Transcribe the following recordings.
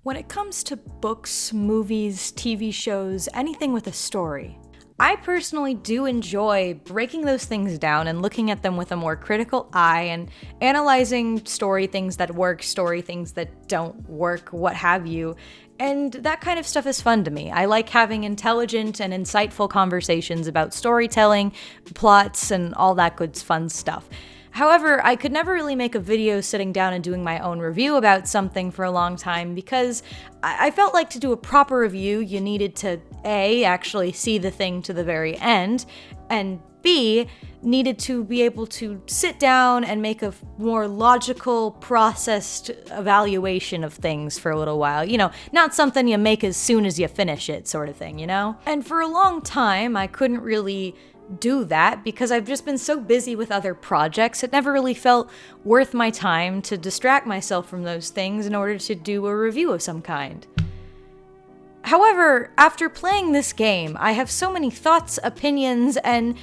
When it comes to books, movies, TV shows, anything with a story, I personally do enjoy breaking those things down and looking at them with a more critical eye and analyzing story things that work, story things that don't work, what have you. And that kind of stuff is fun to me. I like having intelligent and insightful conversations about storytelling, plots, and all that good fun stuff. However, I could never really make a video sitting down and doing my own review about something for a long time because I felt like to do a proper review, you needed to A, actually see the thing to the very end, and B, needed to be able to sit down and make a more logical, processed evaluation of things for a little while. You know, not something you make as soon as you finish it sort of thing, you know? And for a long time, I couldn't really do that because I've just been so busy with other projects. It never really felt worth my time to distract myself from those things in order to do a review of some kind. However, after playing this game, I have so many thoughts, opinions, and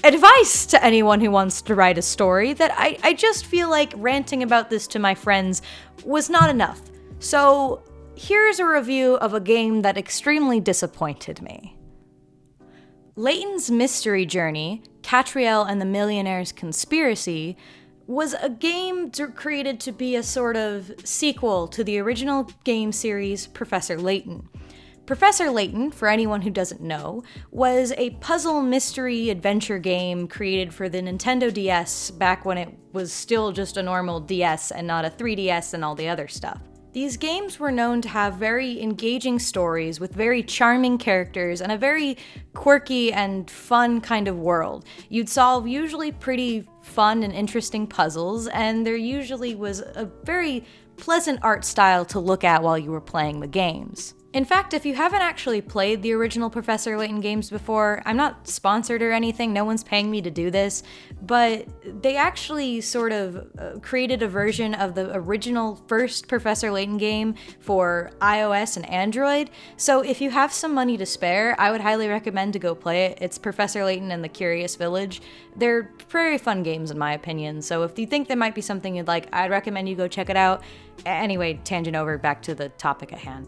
advice to anyone who wants to write a story that I just feel like ranting about this to my friends was not enough. So here's a review of a game that extremely disappointed me. Layton's Mystery Journey, Katrielle and the Millionaires Conspiracy, was a game created to be a sort of sequel to the original game series Professor Layton. Professor Layton, for anyone who doesn't know, was a puzzle mystery adventure game created for the Nintendo DS back when it was still just a normal DS and not a 3DS and all the other stuff. These games were known to have very engaging stories with very charming characters and a very quirky and fun kind of world. You'd solve usually pretty fun and interesting puzzles, and there usually was a very pleasant art style to look at while you were playing the games. In fact, if you haven't actually played the original Professor Layton games before, I'm not sponsored or anything, no one's paying me to do this, but they actually sort of created a version of the original first Professor Layton game for iOS and Android, so if you have some money to spare, I would highly recommend to go play it. It's Professor Layton and the Curious Village. They're very fun games in my opinion, so if you think there might be something you'd like, I'd recommend you go check it out. Anyway, tangent over, back to the topic at hand.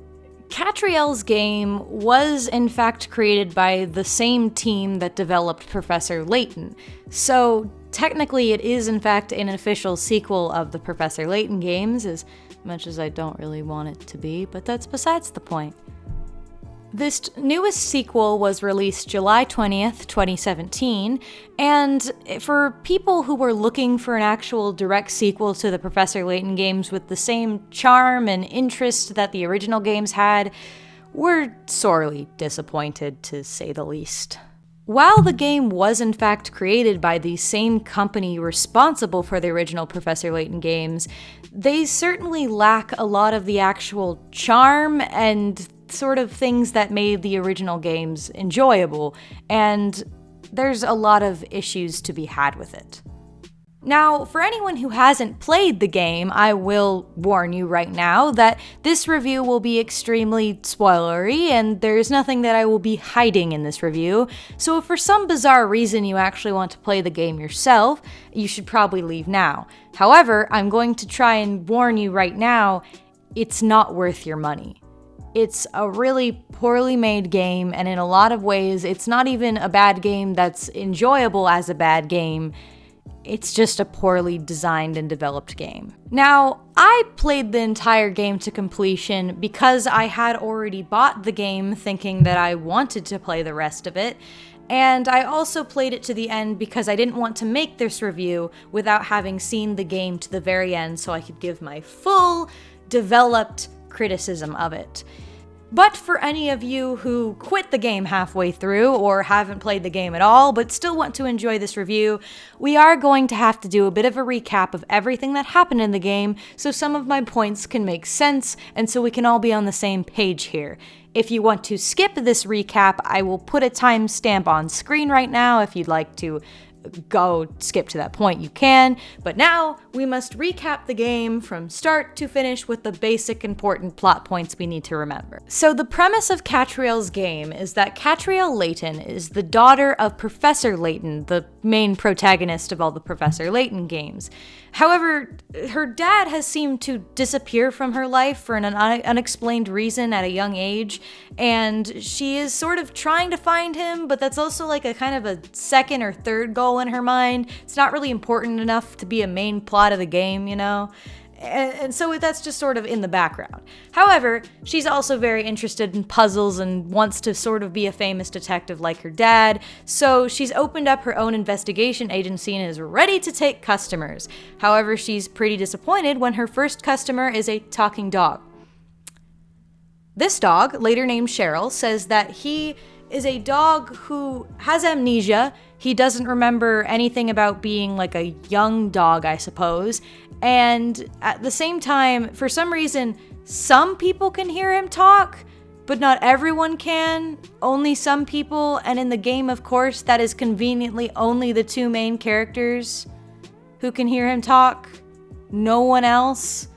Katrielle's game was in fact created by the same team that developed Professor Layton, so technically it is in fact an official sequel of the Professor Layton games, as much as I don't really want it to be, but that's besides the point. This newest sequel was released July 20th, 2017, and for people who were looking for an actual direct sequel to the Professor Layton games with the same charm and interest that the original games had, were sorely disappointed, to say the least. While the game was in fact created by the same company responsible for the original Professor Layton games, they certainly lack a lot of the actual charm and sort of things that made the original games enjoyable, and there's a lot of issues to be had with it. Now, for anyone who hasn't played the game, I will warn you right now that this review will be extremely spoilery, and there's nothing that I will be hiding in this review, so if for some bizarre reason you actually want to play the game yourself, you should probably leave now. However, I'm going to try and warn you right now, it's not worth your money. It's a really poorly made game, and in a lot of ways, it's not even a bad game that's enjoyable as a bad game. It's just a poorly designed and developed game. Now, I played the entire game to completion because I had already bought the game thinking that I wanted to play the rest of it, and I also played it to the end because I didn't want to make this review without having seen the game to the very end so I could give my full, developed criticism of it. But for any of you who quit the game halfway through or haven't played the game at all but still want to enjoy this review, we are going to have to do a bit of a recap of everything that happened in the game so some of my points can make sense and so we can all be on the same page here. If you want to skip this recap, I will put a timestamp on screen right now if you'd like to go skip to that point, you can. But now we must recap the game from start to finish with the basic important plot points we need to remember. So the premise of Katrielle's game is that Katrielle Layton is the daughter of Professor Layton, the main protagonist of all the Professor Layton games. However, her dad has seemed to disappear from her life for an unexplained reason at a young age, and she is sort of trying to find him, but that's also like a kind of a second or third goal in her mind. It's not really important enough to be a main plot of the game, you know? And so that's just sort of in the background. However, she's also very interested in puzzles and wants to sort of be a famous detective like her dad, so she's opened up her own investigation agency and is ready to take customers. However, she's pretty disappointed when her first customer is a talking dog. This dog, later named Sheryl, says that he is a dog who has amnesia. He doesn't remember anything about being like a young dog, I suppose. And at the same time, for some reason, some people can hear him talk, but not everyone can. Only some people. And in the game, of course, that is conveniently only the two main characters who can hear him talk. No one else.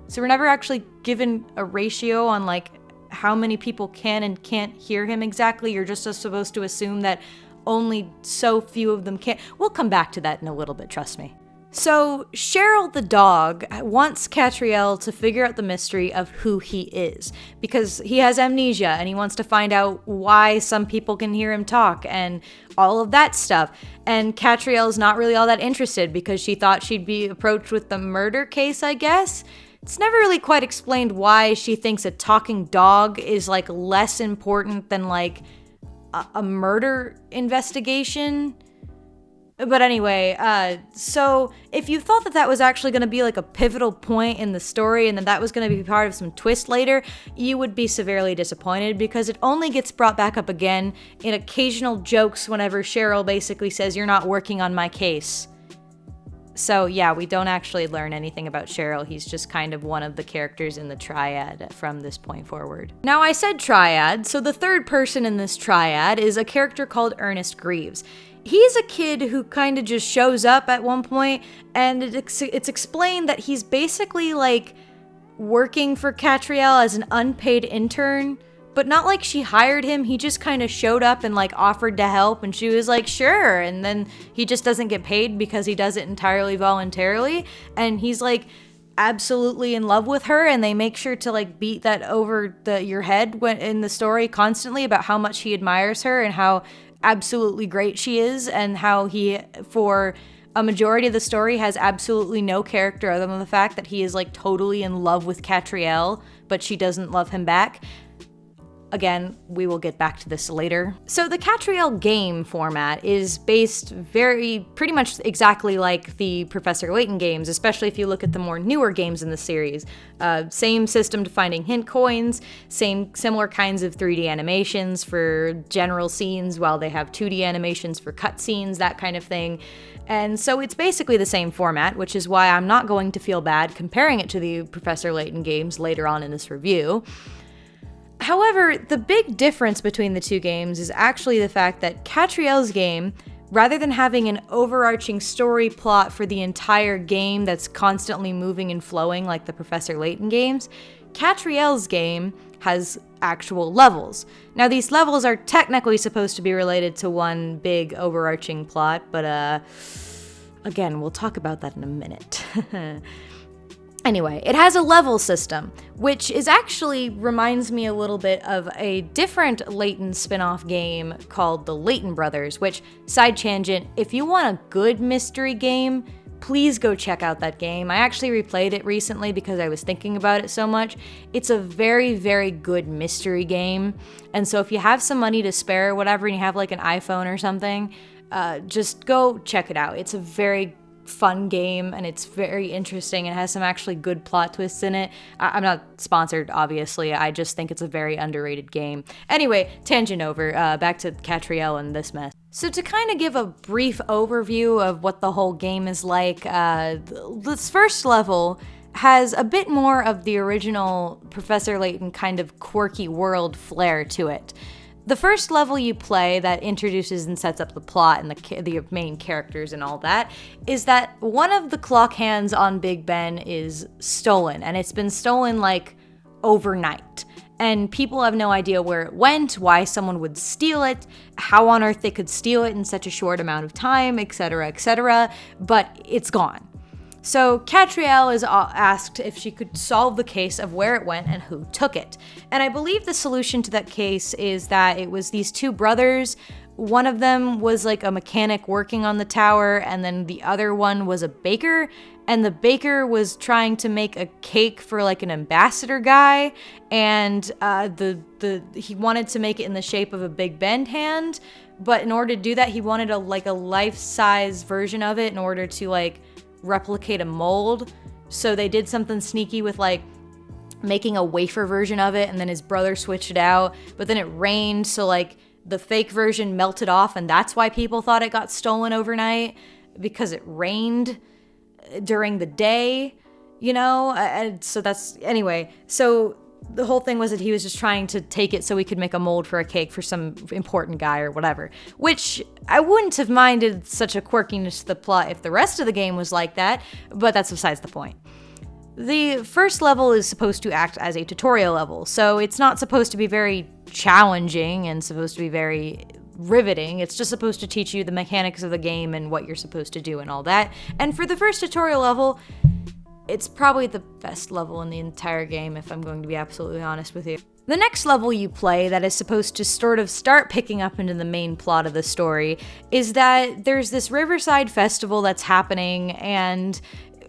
So we're never actually given a ratio on like how many people can and can't hear him exactly. You're just supposed to assume that only so few of them can. We'll come back to that in a little bit, trust me. So Sheryl the dog wants Katrielle to figure out the mystery of who he is, because he has amnesia and he wants to find out why some people can hear him talk and all of that stuff. And Katrielle's not really all that interested because she thought she'd be approached with the murder case, I guess. It's never really quite explained why she thinks a talking dog is like less important than like a murder investigation. But anyway, so if you thought that that was actually going to be like a pivotal point in the story and that was going to be part of some twist later, you would be severely disappointed because it only gets brought back up again in occasional jokes whenever Sheryl basically says, "You're not working on my case." So yeah, we don't actually learn anything about Sheryl. He's just kind of one of the characters in the triad from this point forward. Now I said triad, so the third person in this triad is a character called Ernest Grieves. He's a kid who kind of just shows up at one point, and it's explained that he's basically like working for Katrielle as an unpaid intern, but not like she hired him. He just kind of showed up and like offered to help, and she was like, sure. And then he just doesn't get paid because he does it entirely voluntarily. And he's like absolutely in love with her, and they make sure to like beat that over your head when in the story constantly about how much he admires her and how absolutely great she is, and how he, for a majority of the story, has absolutely no character other than the fact that he is like totally in love with Katrielle, but she doesn't love him back. Again, we will get back to this later. So the Katrielle game format is based pretty much exactly like the Professor Layton games, especially if you look at the more newer games in the series. Same system to finding hint coins, similar kinds of 3D animations for general scenes, while they have 2D animations for cutscenes, that kind of thing. And so it's basically the same format, which is why I'm not going to feel bad comparing it to the Professor Layton games later on in this review. However, the big difference between the two games is actually the fact that Katrielle's game, rather than having an overarching story plot for the entire game that's constantly moving and flowing like the Professor Layton games, Katrielle's game has actual levels. Now, these levels are technically supposed to be related to one big overarching plot, but again, we'll talk about that in a minute. Anyway, it has a level system, which actually reminds me a little bit of a different Layton spin-off game called the Layton Brothers, which, side tangent, if you want a good mystery game, please go check out that game. I actually replayed it recently because I was thinking about it so much. It's a very, very good mystery game, and so if you have some money to spare or whatever, and you have like an iPhone or something, just go check it out. It's a very fun game, and it's very interesting. It has some actually good plot twists in it. I'm not sponsored, obviously. I just think it's a very underrated game. Anyway, tangent over, back to Katrielle and this mess. So to kind of give a brief overview of what the whole game is like, this first level has a bit more of the original Professor Layton kind of quirky world flair to it. The first level you play that introduces and sets up the plot and the main characters and all that is that one of the clock hands on Big Ben is stolen, and it's been stolen like overnight. And people have no idea where it went, why someone would steal it, how on earth they could steal it in such a short amount of time, etc., but it's gone. So Katrielle is asked if she could solve the case of where it went and who took it. And I believe the solution to that case is that it was these two brothers. One of them was like a mechanic working on the tower, and then the other one was a baker. And the baker was trying to make a cake for like an ambassador guy, and he wanted to make it in the shape of a Big Ben hand. But in order to do that, he wanted a life-size version of it in order to like replicate a mold. So they did something sneaky with like making a wafer version of it, and then his brother switched it out, but then it rained, so like the fake version melted off, and that's why people thought it got stolen overnight, because it rained during the day, you know. And so that's, anyway, so the whole thing was that he was just trying to take it so he could make a mold for a cake for some important guy or whatever, which I wouldn't have minded such a quirkiness to the plot if the rest of the game was like that, but that's besides the point. The first level is supposed to act as a tutorial level, so it's not supposed to be very challenging and supposed to be very riveting. It's just supposed to teach you the mechanics of the game and what you're supposed to do and all that. And for the first tutorial level, it's probably the best level in the entire game, if I'm going to be absolutely honest with you. The next level you play that is supposed to sort of start picking up into the main plot of the story is that there's this Riverside festival that's happening, and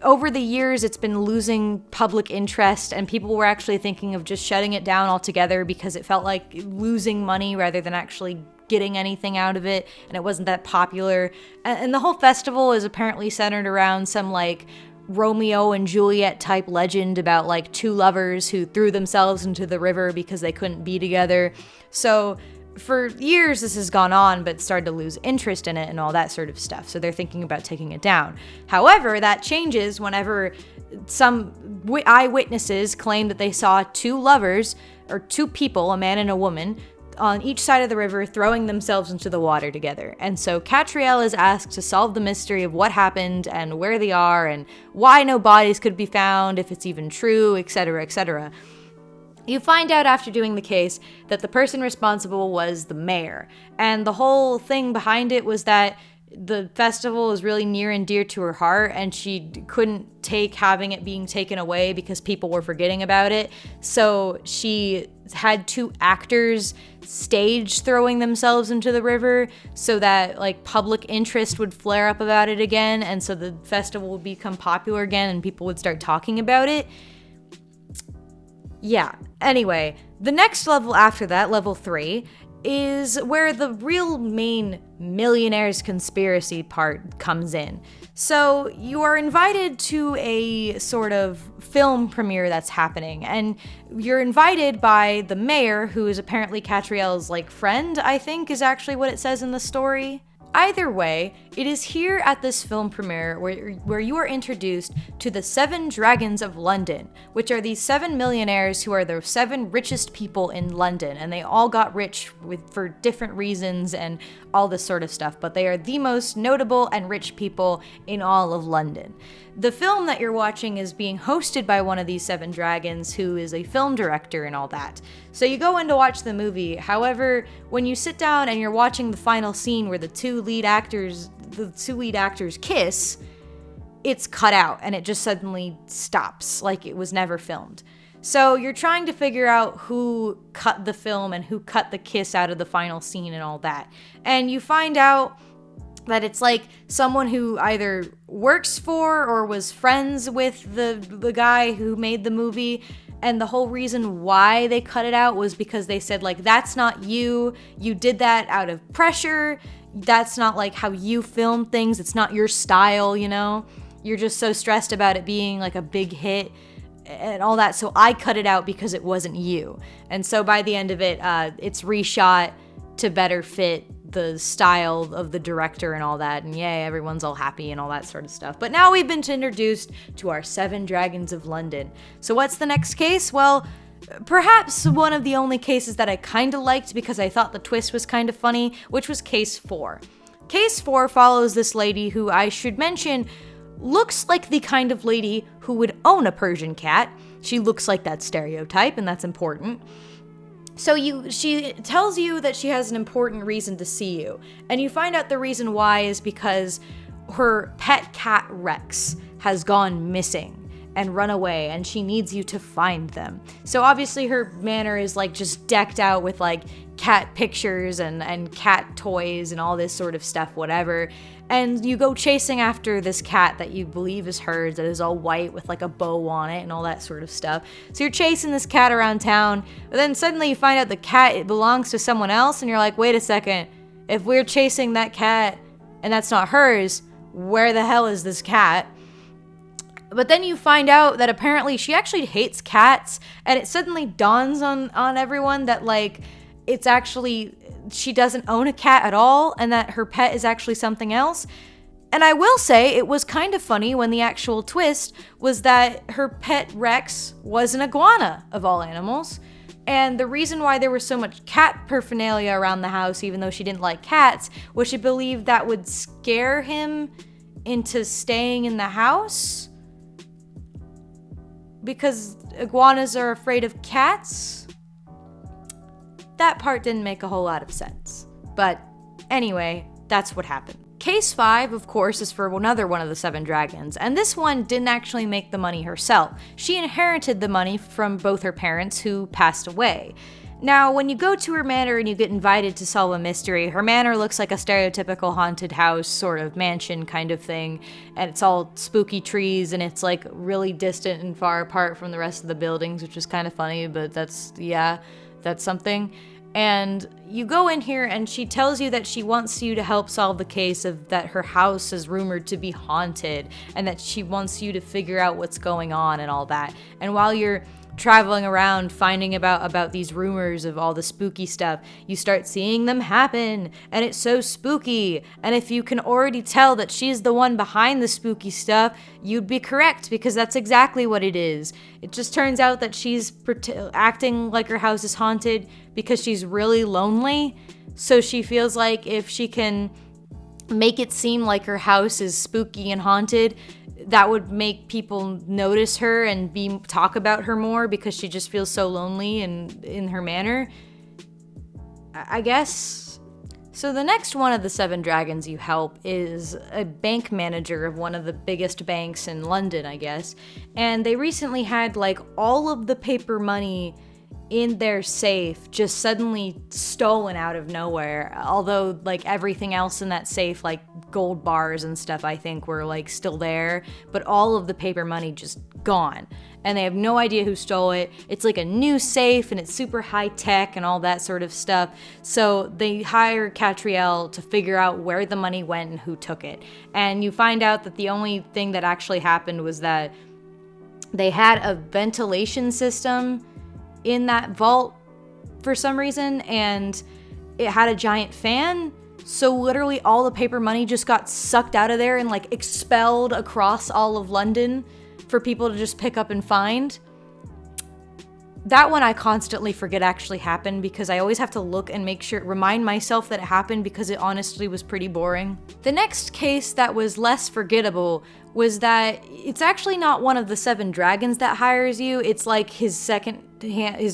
over the years it's been losing public interest, and people were actually thinking of just shutting it down altogether because it felt like losing money rather than actually getting anything out of it, and it wasn't that popular. And the whole festival is apparently centered around some like Romeo and Juliet type legend about like two lovers who threw themselves into the river because they couldn't be together. So for years this has gone on, but started to lose interest in it and all that sort of stuff. So they're thinking about taking it down. However, that changes whenever some eyewitnesses claim that they saw two lovers, or two people, a man and a woman, on each side of the river throwing themselves into the water together. And so Katrielle is asked to solve the mystery of what happened and where they are and why no bodies could be found, if it's even true, etc., You find out after doing the case that the person responsible was the mayor, and the whole thing behind it was that the festival is really near and dear to her heart, and she couldn't take having it being taken away because people were forgetting about it. So she had two actors stage throwing themselves into the river so that like public interest would flare up about it again, and so the festival would become popular again and people would start talking about it. Yeah, anyway, the next level after that, level 3, is where the real main Millionaires conspiracy part comes in. So you are invited to a sort of film premiere that's happening, and you're invited by the mayor, who is apparently Katrielle's like friend, I think is actually what it says in the story. Either way, it is here at this film premiere where you are introduced to the 7 Dragons of London, which are these 7 millionaires who are the 7 richest people in London, and they all got rich for different reasons and all this sort of stuff, but they are the most notable and rich people in all of London. The film that you're watching is being hosted by one of these 7 dragons, who is a film director and all that. So you go in to watch the movie. However, when you sit down and you're watching the final scene where the two lead actors kiss, it's cut out and it just suddenly stops, like it was never filmed. So you're trying to figure out who cut the film and who cut the kiss out of the final scene and all that. And you find out that it's like someone who either works for or was friends with the guy who made the movie, and the whole reason why they cut it out was because they said like, that's not you did that out of pressure, that's not like how you film things, it's not your style, you know, you're just so stressed about it being like a big hit and all that, so I cut it out because it wasn't you. And so by the end of it, it's reshot to better fit the style of the director and all that, and yay, everyone's all happy and all that sort of stuff. But now we've been introduced to our 7 Dragons of London. So what's the next case? Well, perhaps one of the only cases that I kind of liked because I thought the twist was kind of funny, which was case 4. Case 4 follows this lady who, I should mention, looks like the kind of lady who would own a Persian cat. She looks like that stereotype, and that's important. So she tells you that she has an important reason to see you, and you find out the reason why is because her pet cat Rex has gone missing and run away, and she needs you to find them. So obviously her manor is like just decked out with like cat pictures and cat toys and all this sort of stuff, whatever. And you go chasing after this cat that you believe is hers, that is all white with like a bow on it and all that sort of stuff. So you're chasing this cat around town, but then suddenly you find out the cat, it belongs to someone else, and you're like, wait a second, if we're chasing that cat and that's not hers, where the hell is this cat? But then you find out that apparently she actually hates cats, and it suddenly dawns on everyone that like it's actually, she doesn't own a cat at all, and that her pet is actually something else. And I will say it was kind of funny when the actual twist was that her pet Rex was an iguana of all animals. And the reason why there was so much cat paraphernalia around the house, even though she didn't like cats, was she believed that would scare him into staying in the house. Because iguanas are afraid of cats? That part didn't make a whole lot of sense. But anyway, that's what happened. Case 5, of course, is for another one of the 7 dragons, and this one didn't actually make the money herself. She inherited the money from both her parents who passed away. Now, when you go to her manor and you get invited to solve a mystery, her manor looks like a stereotypical haunted house sort of mansion kind of thing, and it's all spooky trees, and it's like really distant and far apart from the rest of the buildings, which is kind of funny, but that's something. And you go in here and she tells you that she wants you to help solve the case of that her house is rumored to be haunted, and that she wants you to figure out what's going on and all that. And while you're traveling around finding about these rumors of all the spooky stuff, you start seeing them happen, and it's so spooky. And if you can already tell that she's the one behind the spooky stuff, you'd be correct, because that's exactly what it is. It just turns out that she's acting like her house is haunted because she's really lonely, so she feels like if she can make it seem like her house is spooky and haunted, that would make people notice her and talk about her more, because she just feels so lonely and in her manor, I guess. So the next one of the 7 dragons you help is a bank manager of one of the biggest banks in London, I guess. And they recently had like all of the paper money in their safe just suddenly stolen out of nowhere, although like everything else in that safe, like gold bars and stuff, I think were like still there, but all of the paper money just gone, and they have no idea who stole it. It's like a new safe, and it's super high tech and all that sort of stuff. So they hire Katrielle to figure out where the money went and who took it, and you find out that the only thing that actually happened was that they had a ventilation system in that vault for some reason, and it had a giant fan, so literally all the paper money just got sucked out of there and like expelled across all of London for people to just pick up and find. That one I constantly forget actually happened, because I always have to look and remind myself that it happened, because it honestly was pretty boring. The next case that was less forgettable was that it's actually not one of the 7 dragons that hires you. It's like his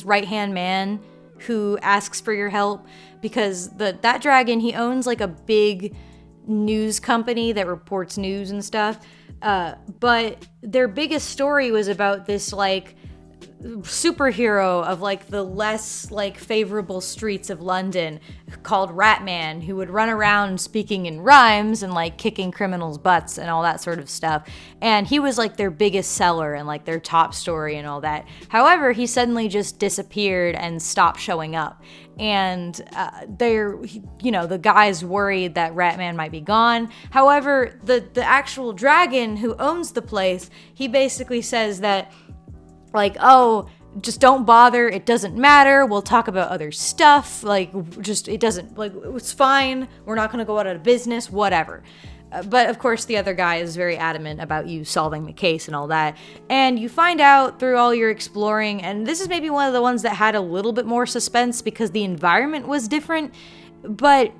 right-hand man who asks for your help, because that dragon, he owns like a big news company that reports news and stuff. But their biggest story was about this like superhero of like the less like favorable streets of London called Ratman, who would run around speaking in rhymes and like kicking criminals' butts and all that sort of stuff. And he was like their biggest seller and like their top story and all that. However, he suddenly just disappeared and stopped showing up. And the guy's worried that Ratman might be gone. However, the actual dragon who owns the place, he basically says that like, oh, just don't bother, it doesn't matter, we'll talk about other stuff, like, just, it doesn't, like, it's fine, we're not gonna go out of business, whatever. But of course, the other guy is very adamant about you solving the case and all that. And you find out through all your exploring, and this is maybe one of the ones that had a little bit more suspense because the environment was different. But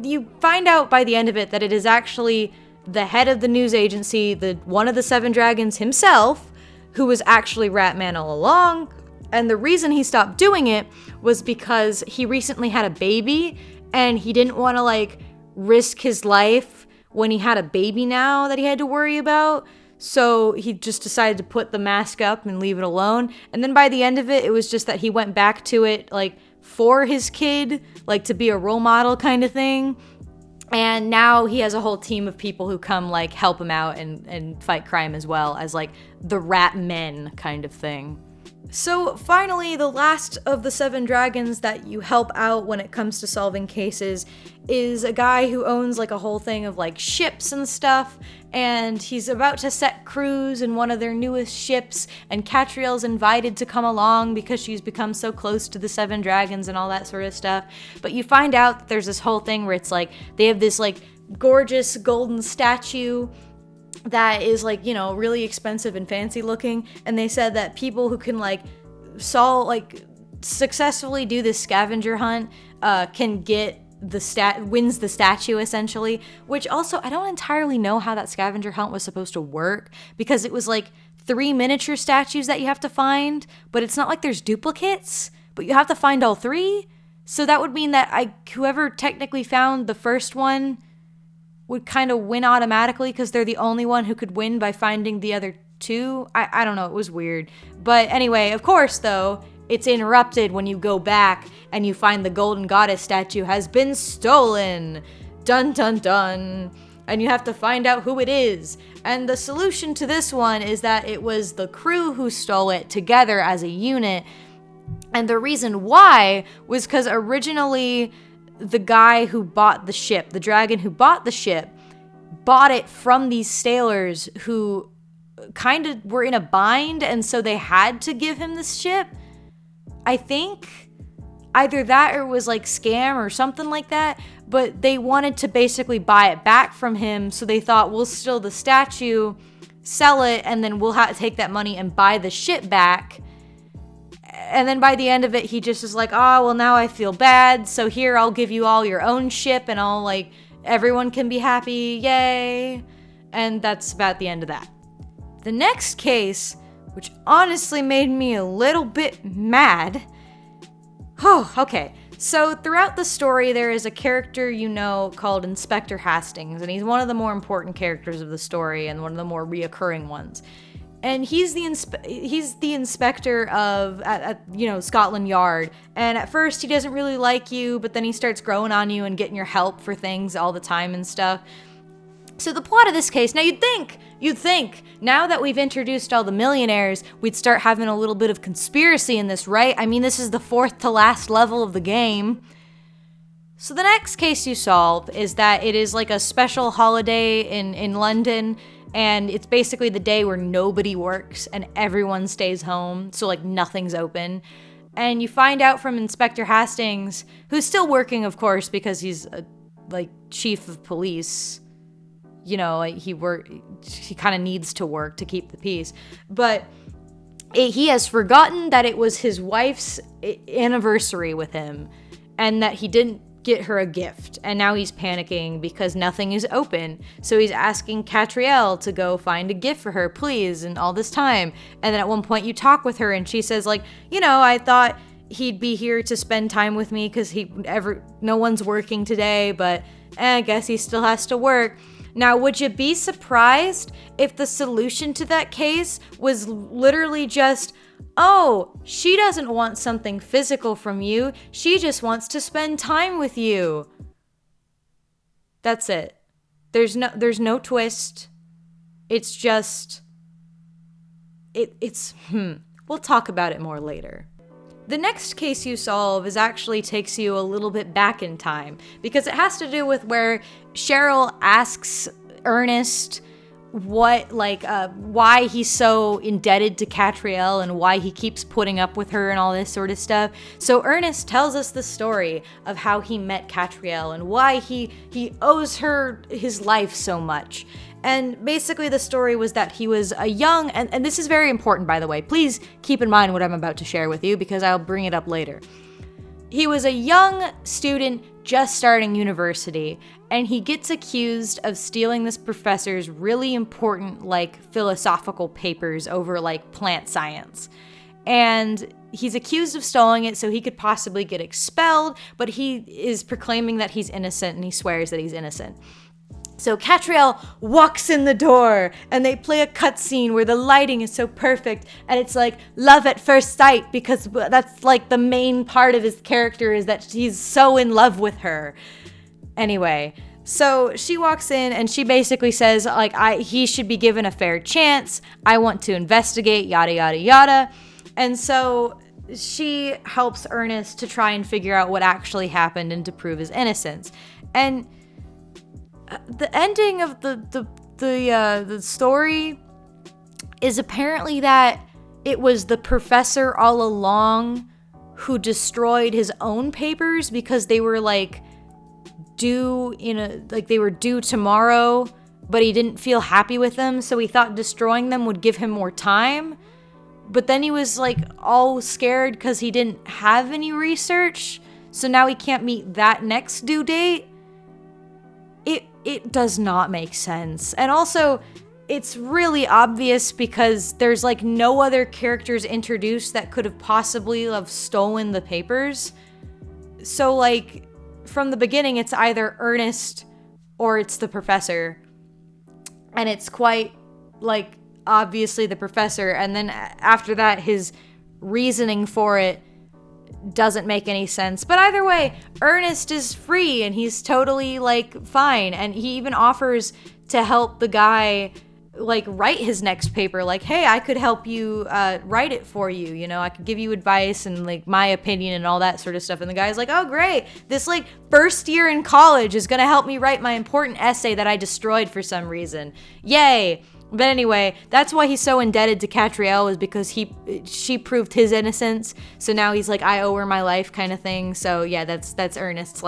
you find out by the end of it that it is actually the head of the news agency, one of the Seven Dragons himself, who was actually Ratman all along. And the reason he stopped doing it was because he recently had a baby, and he didn't want to, like, risk his life when he had a baby now that he had to worry about. So he just decided to put the mask up and leave it alone. And then by the end of it, it was just that he went back to it, like, for his kid, like, to be a role model kind of thing. And now he has a whole team of people who come, like, help him out and fight crime as well as, like, the rat men kind of thing. So finally, the last of the Seven Dragons that you help out when it comes to solving cases is a guy who owns, like, a whole thing of, like, ships and stuff, and he's about to set cruise in one of their newest ships, and Katrielle's invited to come along because she's become so close to the Seven Dragons and all that sort of stuff. But you find out that there's this whole thing where it's like they have this, like, gorgeous golden statue that is, like, you know, really expensive and fancy looking, and they said that people who can, like, successfully do this scavenger hunt can get wins the statue, essentially. Which also, I don't entirely know how that scavenger hunt was supposed to work, because it was like 3 miniature statues that you have to find, but it's not like there's duplicates, but you have to find all 3. So that would mean that whoever technically found the first one would kind of win automatically because they're the only one who could win by finding the other 2. I don't know, it was weird. But anyway, of course, though, it's interrupted when you go back and you find the golden goddess statue has been stolen. Dun dun dun. And you have to find out who it is. And the solution to this one is that it was the crew who stole it together as a unit. And the reason why was because originally the guy who bought the ship, the dragon who bought the ship, bought it from these sailors who kind of were in a bind, and so they had to give him this ship. I think either that or it was like scam or something like that, but they wanted to basically buy it back from him, so they thought, we'll steal the statue, sell it, and then we'll have to take that money and buy the ship back. And then by the end of it, he just is like, oh, well, now I feel bad, so here, I'll give you all your own ship, and I'll, like, everyone can be happy, yay. And that's about the end of that. The next case, which honestly made me a little bit mad. Oh, okay. So throughout the story, there is a character you know called Inspector Hastings, and he's one of the more important characters of the story and one of the more reoccurring ones. And he's the inspector of at Scotland Yard. And at first he doesn't really like you, but then he starts growing on you and getting your help for things all the time and stuff. So the plot of this case, now you'd think, now that we've introduced all the millionaires, we'd start having a little bit of conspiracy in this, right? I mean, this is the 4th to last level of the game. So the next case you solve is that it is like a special holiday in London, and it's basically the day where nobody works and everyone stays home, so like nothing's open. And you find out from Inspector Hastings, who's still working, of course, because he's like chief of police. You know, he kind of needs to work to keep the peace. But he has forgotten that it was his wife's anniversary with him and that he didn't get her a gift. And now he's panicking because nothing is open. So he's asking Katrielle to go find a gift for her, please, and all this time. And then at one point you talk with her and she says, like, you know, I thought he'd be here to spend time with me because no one's working today, but I guess he still has to work. Now, would you be surprised if the solution to that case was literally just, oh, she doesn't want something physical from you, she just wants to spend time with you. That's it. There's no twist. It's just, we'll talk about it more later. The next case you solve actually takes you a little bit back in time because it has to do with where Sheryl asks Ernest why he's so indebted to Katrielle and why he keeps putting up with her and all this sort of stuff. So Ernest tells us the story of how he met Katrielle and why he owes her his life so much. And basically the story was that he was a young, and this is very important, by the way. Please keep in mind what I'm about to share with you because I'll bring it up later. He was a young student just starting university, and he gets accused of stealing this professor's really important, philosophical papers over, plant science. And he's accused of stealing it so he could possibly get expelled, but he is proclaiming that he's innocent, and he swears that he's innocent. So Katrielle walks in the door, and they play a cutscene where the lighting is so perfect, and it's like love at first sight, because that's the main part of his character is that he's so in love with her. Anyway, so she walks in, and she basically says, he should be given a fair chance. I want to investigate, yada, yada, yada. And so she helps Ernest to try and figure out what actually happened and to prove his innocence. And the ending of the story is apparently that it was the professor all along who destroyed his own papers because they were due they were due tomorrow, but he didn't feel happy with them, so he thought destroying them would give him more time. But then he was all scared because he didn't have any research, so now he can't meet that next due date. It does not make sense. And also, it's really obvious because there's no other characters introduced that could have possibly have stolen the papers. So from the beginning, it's either Ernest or it's the professor. And it's quite obviously the professor. And then after that, his reasoning for it doesn't make any sense. But either way, Ernest is free and he's totally fine, and he even offers to help the guy write his next paper. Hey, I could help you write it for you, I could give you advice and my opinion and all that sort of stuff. And the guy's oh great, this first year in college is gonna help me write my important essay that I destroyed for some reason. Yay. But anyway, that's why he's so indebted to Katrielle, is because she proved his innocence. So now he's I owe her my life kind of thing. So yeah, that's Ernest's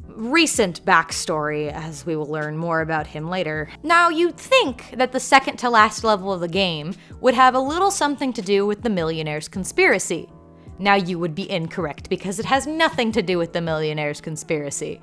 recent backstory, as we will learn more about him later. Now, you'd think that the second to last level of the game would have a little something to do with the Millionaires conspiracy. Now, you would be incorrect because it has nothing to do with the Millionaires conspiracy.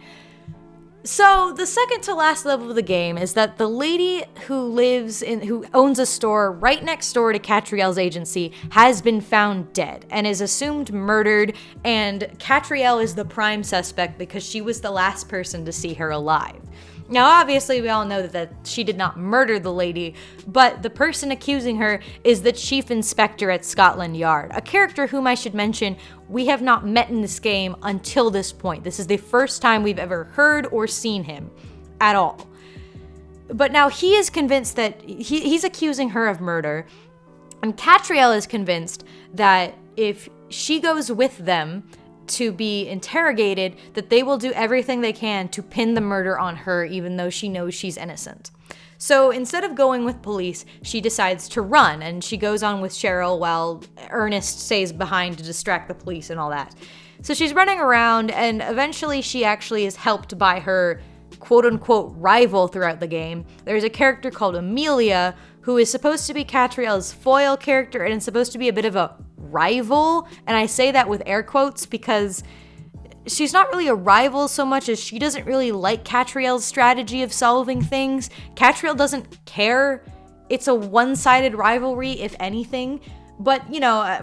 So, the second to last level of the game is that the lady who owns a store right next door to Katrielle's agency has been found dead and is assumed murdered, and Katrielle is the prime suspect because she was the last person to see her alive. Now, obviously, we all know that she did not murder the lady, but the person accusing her is the chief inspector at Scotland Yard, a character whom I should mention we have not met in this game until this point. This is the first time we've ever heard or seen him at all. But now he is convinced that he's accusing her of murder, and Katrielle is convinced that if she goes with them to be interrogated, that they will do everything they can to pin the murder on her, even though she knows she's innocent. So instead of going with police, she decides to run, and she goes on with Sheryl while Ernest stays behind to distract the police and all that. So she's running around, and eventually she actually is helped by her quote-unquote rival throughout the game. There's a character called Amelia, who is supposed to be Katrielle's foil character, and is supposed to be a bit of a rival, and I say that with air quotes because she's not really a rival so much as she doesn't really like Katrielle's strategy of solving things. Katrielle doesn't care. It's a one-sided rivalry, if anything. But,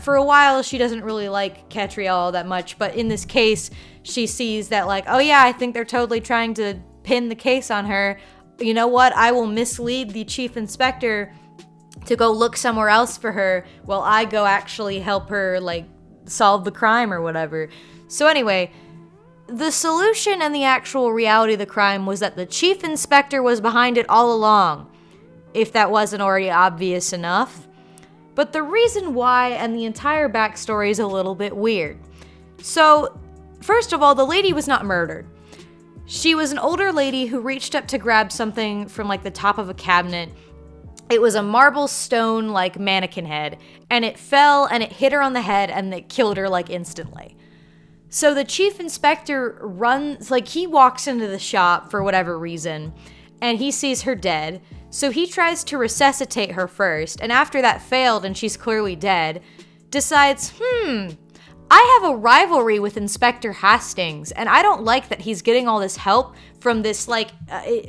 for a while, she doesn't really like Katrielle all that much. But in this case, she sees that, oh yeah, I think they're totally trying to pin the case on her. You know what? I will mislead the chief inspector to go look somewhere else for her while I go actually help her, solve the crime or whatever. So anyway, the solution and the actual reality of the crime was that the chief inspector was behind it all along, if that wasn't already obvious enough. But the reason why and the entire backstory is a little bit weird. So, first of all, the lady was not murdered. She was an older lady who reached up to grab something from like the top of a cabinet. It was a marble stone like mannequin head, and it fell and it hit her on the head and it killed her like instantly. So the chief inspector runs, like he walks into the shop for whatever reason, and he sees her dead. So he tries to resuscitate her first, and after that failed and she's clearly dead, decides, I have a rivalry with Inspector Hastings, and I don't like that he's getting all this help from this like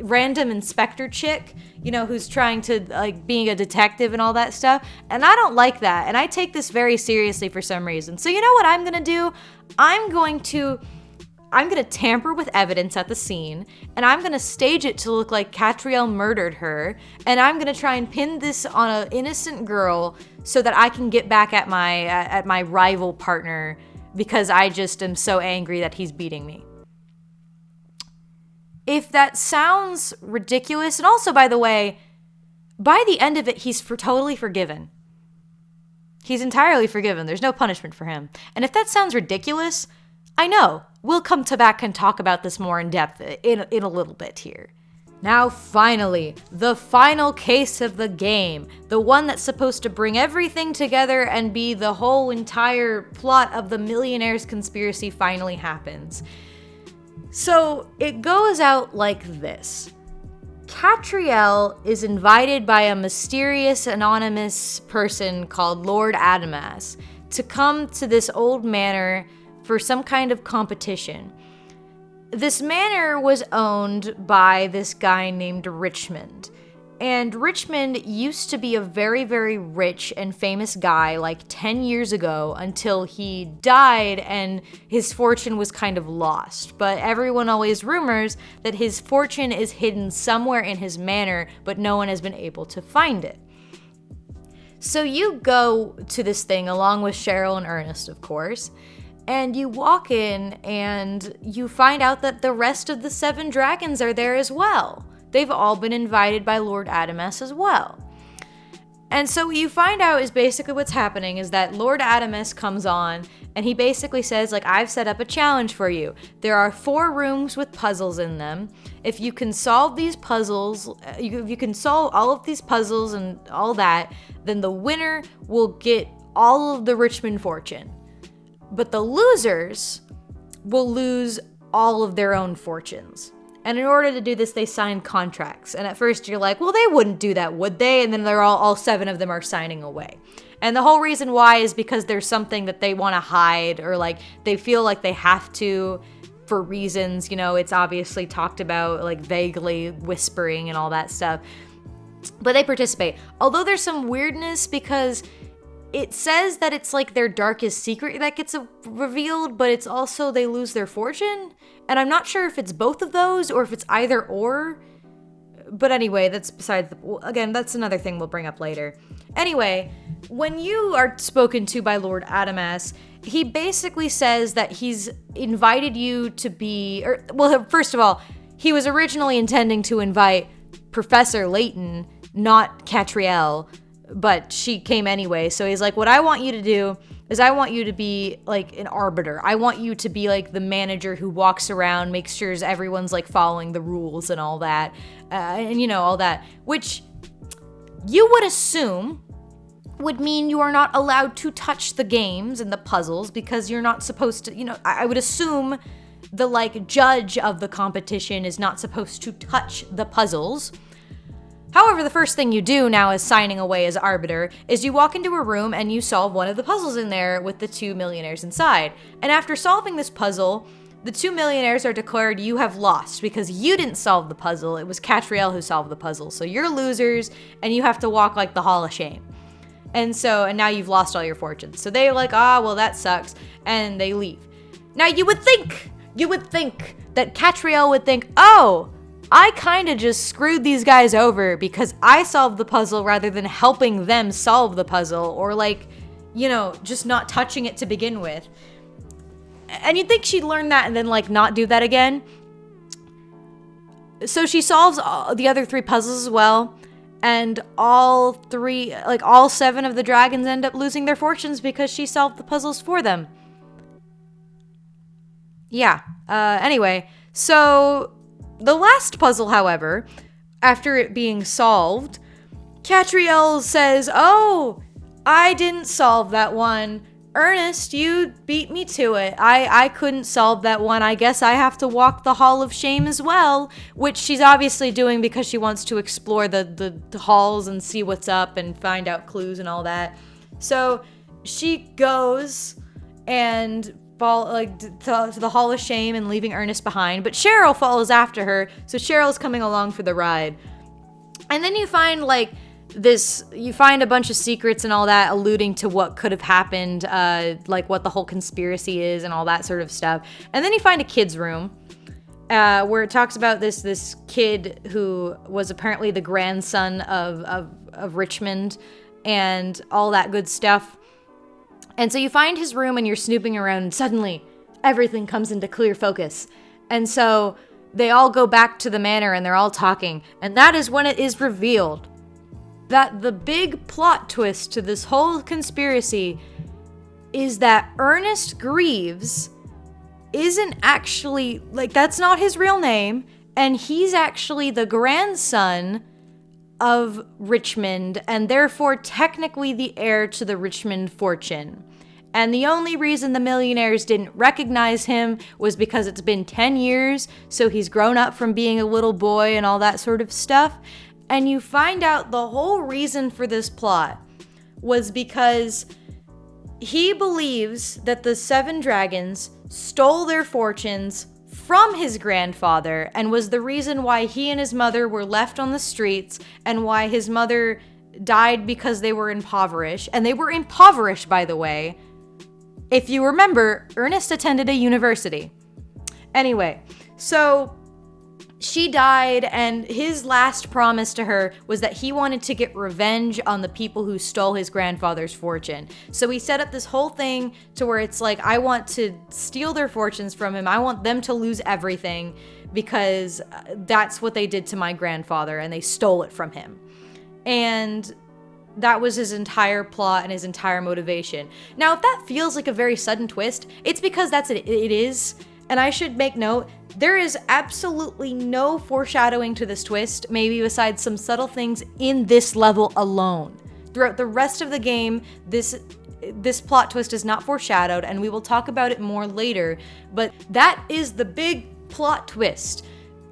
random inspector chick, you know, who's trying to like being a detective and all that stuff. And I don't like that. And I take this very seriously for some reason. So you know what I'm going to do? I'm going to tamper with evidence at the scene, and I'm going to stage it to look like Katrielle murdered her, and I'm going to try and pin this on an innocent girl so that I can get back at my rival partner because I just am so angry that he's beating me. If that sounds ridiculous, and also, by the way, by the end of it, he's totally forgiven. He's entirely forgiven. There's no punishment for him. And if that sounds ridiculous, I know. We'll come back and talk about this more in depth in a little bit here. Now, finally, the final case of the game. The one that's supposed to bring everything together and be the whole entire plot of the Millionaires conspiracy finally happens. So, it goes out like this. Katrielle is invited by a mysterious anonymous person called Lord Adamas to come to this old manor for some kind of competition. This manor was owned by this guy named Richmond. And Richmond used to be a very, very rich and famous guy like 10 years ago until he died and his fortune was kind of lost. But everyone always rumors that his fortune is hidden somewhere in his manor, but no one has been able to find it. So you go to this thing along with Sheryl and Ernest, of course, and you walk in and you find out that the rest of the 7 dragons are there as well. They've all been invited by Lord Adamas as well. And so what you find out is basically what's happening is that Lord Adamas comes on and he basically says, like, I've set up a challenge for you. There are 4 rooms with puzzles in them. If you can solve these puzzles, if you can solve all of these puzzles and all that, then the winner will get all of the Richmond fortune. But the losers will lose all of their own fortunes. And in order to do this, they sign contracts. And at first you're like, well, they wouldn't do that, would they? And then they're all 7 of them are signing away. And the whole reason why is because there's something that they want to hide, or like they feel like they have to for reasons, you know, it's obviously talked about like vaguely whispering and all that stuff. But they participate. Although there's some weirdness because it says that it's like their darkest secret that gets revealed, but it's also they lose their fortune. And I'm not sure if it's both of those or if it's either or. But anyway, that's besides again, that's another thing we'll bring up later. Anyway, when you are spoken to by Lord Adamas, he basically says that he's invited you to be, well, first of all, he was originally intending to invite Professor Layton, not Katrielle, but she came anyway. So he's like, what I want you to do is I want you to be like an arbiter. I want you to be like the manager who walks around, makes sure everyone's like following the rules and all that. And you know, all that, which you would assume would mean you are not allowed to touch the games and the puzzles because you're not supposed to, you know, I would assume the like judge of the competition is not supposed to touch the puzzles. However, the first thing you do now as signing away as arbiter is you walk into a room and you solve one of the puzzles in there with the 2 millionaires inside. And after solving this puzzle, the 2 millionaires are declared you have lost because you didn't solve the puzzle. It was Katrielle who solved the puzzle. So you're losers and you have to walk like the Hall of Shame. And now you've lost all your fortunes. So they're like, well, that sucks. And they leave. Now you would think that Katrielle would think, I kind of just screwed these guys over because I solved the puzzle rather than helping them solve the puzzle, or like, you know, just not touching it to begin with. And you'd think she'd learn that and then like not do that again. So she solves the other 3 puzzles as well. And all 7 of the dragons end up losing their fortunes because she solved the puzzles for them. Yeah. Anyway, So the last puzzle, however, after it being solved, Katrielle says, "Oh, I didn't solve that one. Ernest, you beat me to it. I couldn't solve that one. I guess I have to walk the Hall of Shame as well," which she's obviously doing because she wants to explore the halls and see what's up and find out clues and all that. So she goes and to the Hall of Shame and leaving Ernest behind, but Sheryl follows after her, so Cheryl's coming along for the ride. And then you find you find a bunch of secrets and all that alluding to what could have happened, like what the whole conspiracy is and all that sort of stuff. And then you find a kid's room where it talks about this kid who was apparently the grandson of Richmond and all that good stuff. And so you find his room and you're snooping around, and suddenly everything comes into clear focus. And so they all go back to the manor and they're all talking. And that is when it is revealed that the big plot twist to this whole conspiracy is that Ernest Grieves isn't actually, that's not his real name, and he's actually the grandson of Richmond, and therefore technically the heir to the Richmond fortune. And the only reason the Millionaires didn't recognize him was because it's been 10 years, so he's grown up from being a little boy and all that sort of stuff. And you find out the whole reason for this plot was because he believes that the 7 dragons stole their fortunes from his grandfather and was the reason why he and his mother were left on the streets and why his mother died because they were impoverished. And they were impoverished, by the way. If you remember, Ernest attended a university. Anyway, so she died, and his last promise to her was that he wanted to get revenge on the people who stole his grandfather's fortune. So he set up this whole thing to where it's like, I want to steal their fortunes from him. I want them to lose everything because that's what they did to my grandfather, and they stole it from him. And that was his entire plot and his entire motivation. Now, if that feels like a very sudden twist, it's because it is. And I should make note, there is absolutely no foreshadowing to this twist, maybe besides some subtle things in this level alone. Throughout the rest of the game, this plot twist is not foreshadowed, and we will talk about it more later, but that is the big plot twist.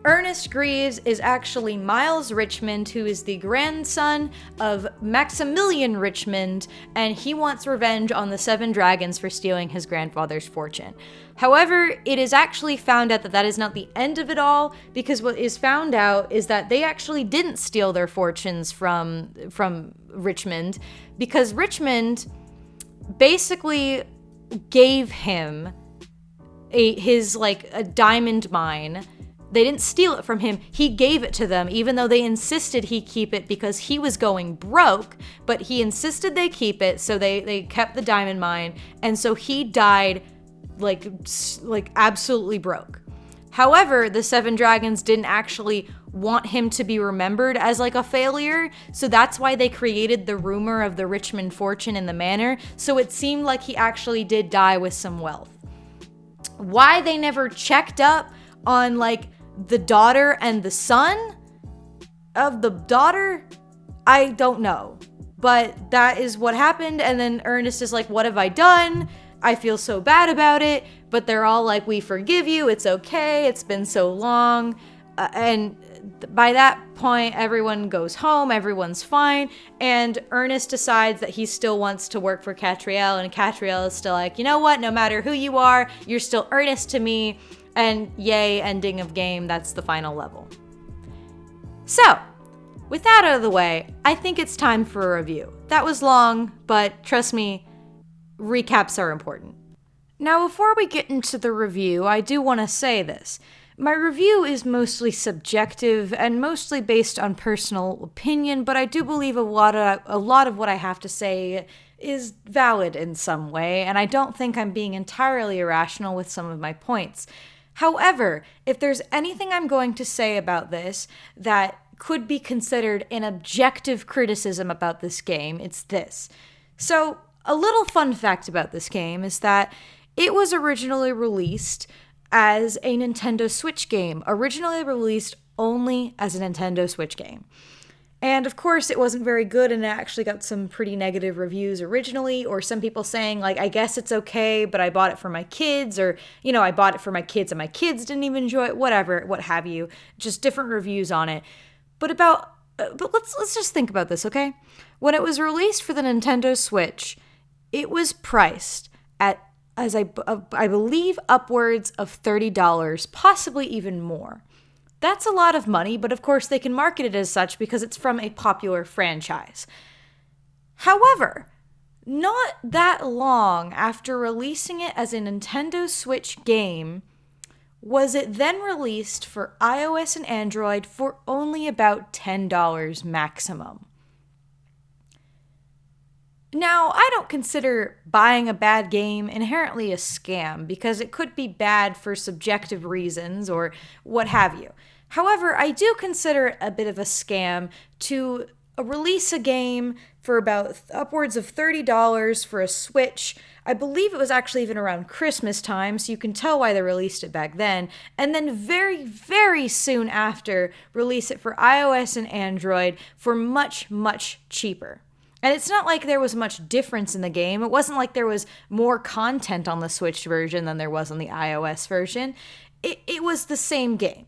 Ernest Grieves is actually Miles Richmond, who is the grandson of Maximilian Richmond, and he wants revenge on the 7 dragons for stealing his grandfather's fortune. However, it is actually found out that that is not the end of it all, because what is found out is that they actually didn't steal their fortunes from Richmond, because Richmond basically gave him a diamond mine. They didn't steal it from him. He gave it to them, even though they insisted he keep it because he was going broke, but he insisted they keep it, so they kept the diamond mine, and so he died like absolutely broke. However, the 7 dragons didn't actually want him to be remembered as a failure, so that's why they created the rumor of the Richmond fortune in the manor, so it seemed like he actually did die with some wealth. Why they never checked up on the daughter and the son of the daughter, I don't know. But that is what happened, and then Ernest is like, what have I done? I feel so bad about it, but they're all like, we forgive you, it's okay, it's been so long, and by that point, everyone goes home, everyone's fine, and Ernest decides that he still wants to work for Katrielle, and Katrielle is still like, you know what, no matter who you are, you're still Ernest to me, and yay, ending of game, that's the final level. So, with that out of the way, I think it's time for a review. That was long, but trust me, recaps are important. Now, before we get into the review, I do want to say this. My review is mostly subjective and mostly based on personal opinion, but I do believe a lot of what I have to say is valid in some way, and I don't think I'm being entirely irrational with some of my points. However, if there's anything I'm going to say about this that could be considered an objective criticism about this game, it's this. So, a little fun fact about this game is that it was originally released as a Nintendo Switch game, originally released only as a Nintendo Switch game. And of course, it wasn't very good, and it actually got some pretty negative reviews originally, or some people saying, like, I guess it's okay, but I bought it for my kids, or, I bought it for my kids and my kids didn't even enjoy it, whatever, what have you. Just different reviews on it. But let's just think about this, okay? When it was released for the Nintendo Switch, it was priced at, as I believe, upwards of $30, possibly even more. That's a lot of money, but of course they can market it as such because it's from a popular franchise. However, not that long after releasing it as a Nintendo Switch game, was it then released for iOS and Android for only about $10 maximum. Now, I don't consider buying a bad game inherently a scam because it could be bad for subjective reasons or what have you. However, I do consider it a bit of a scam to release a game for about upwards of $30 for a Switch. I believe it was actually even around Christmas time, so you can tell why they released it back then. And then very, very soon after, release it for iOS and Android for much, much cheaper. And it's not like there was much difference in the game. It wasn't like there was more content on the Switch version than there was on the iOS version. It was the same game.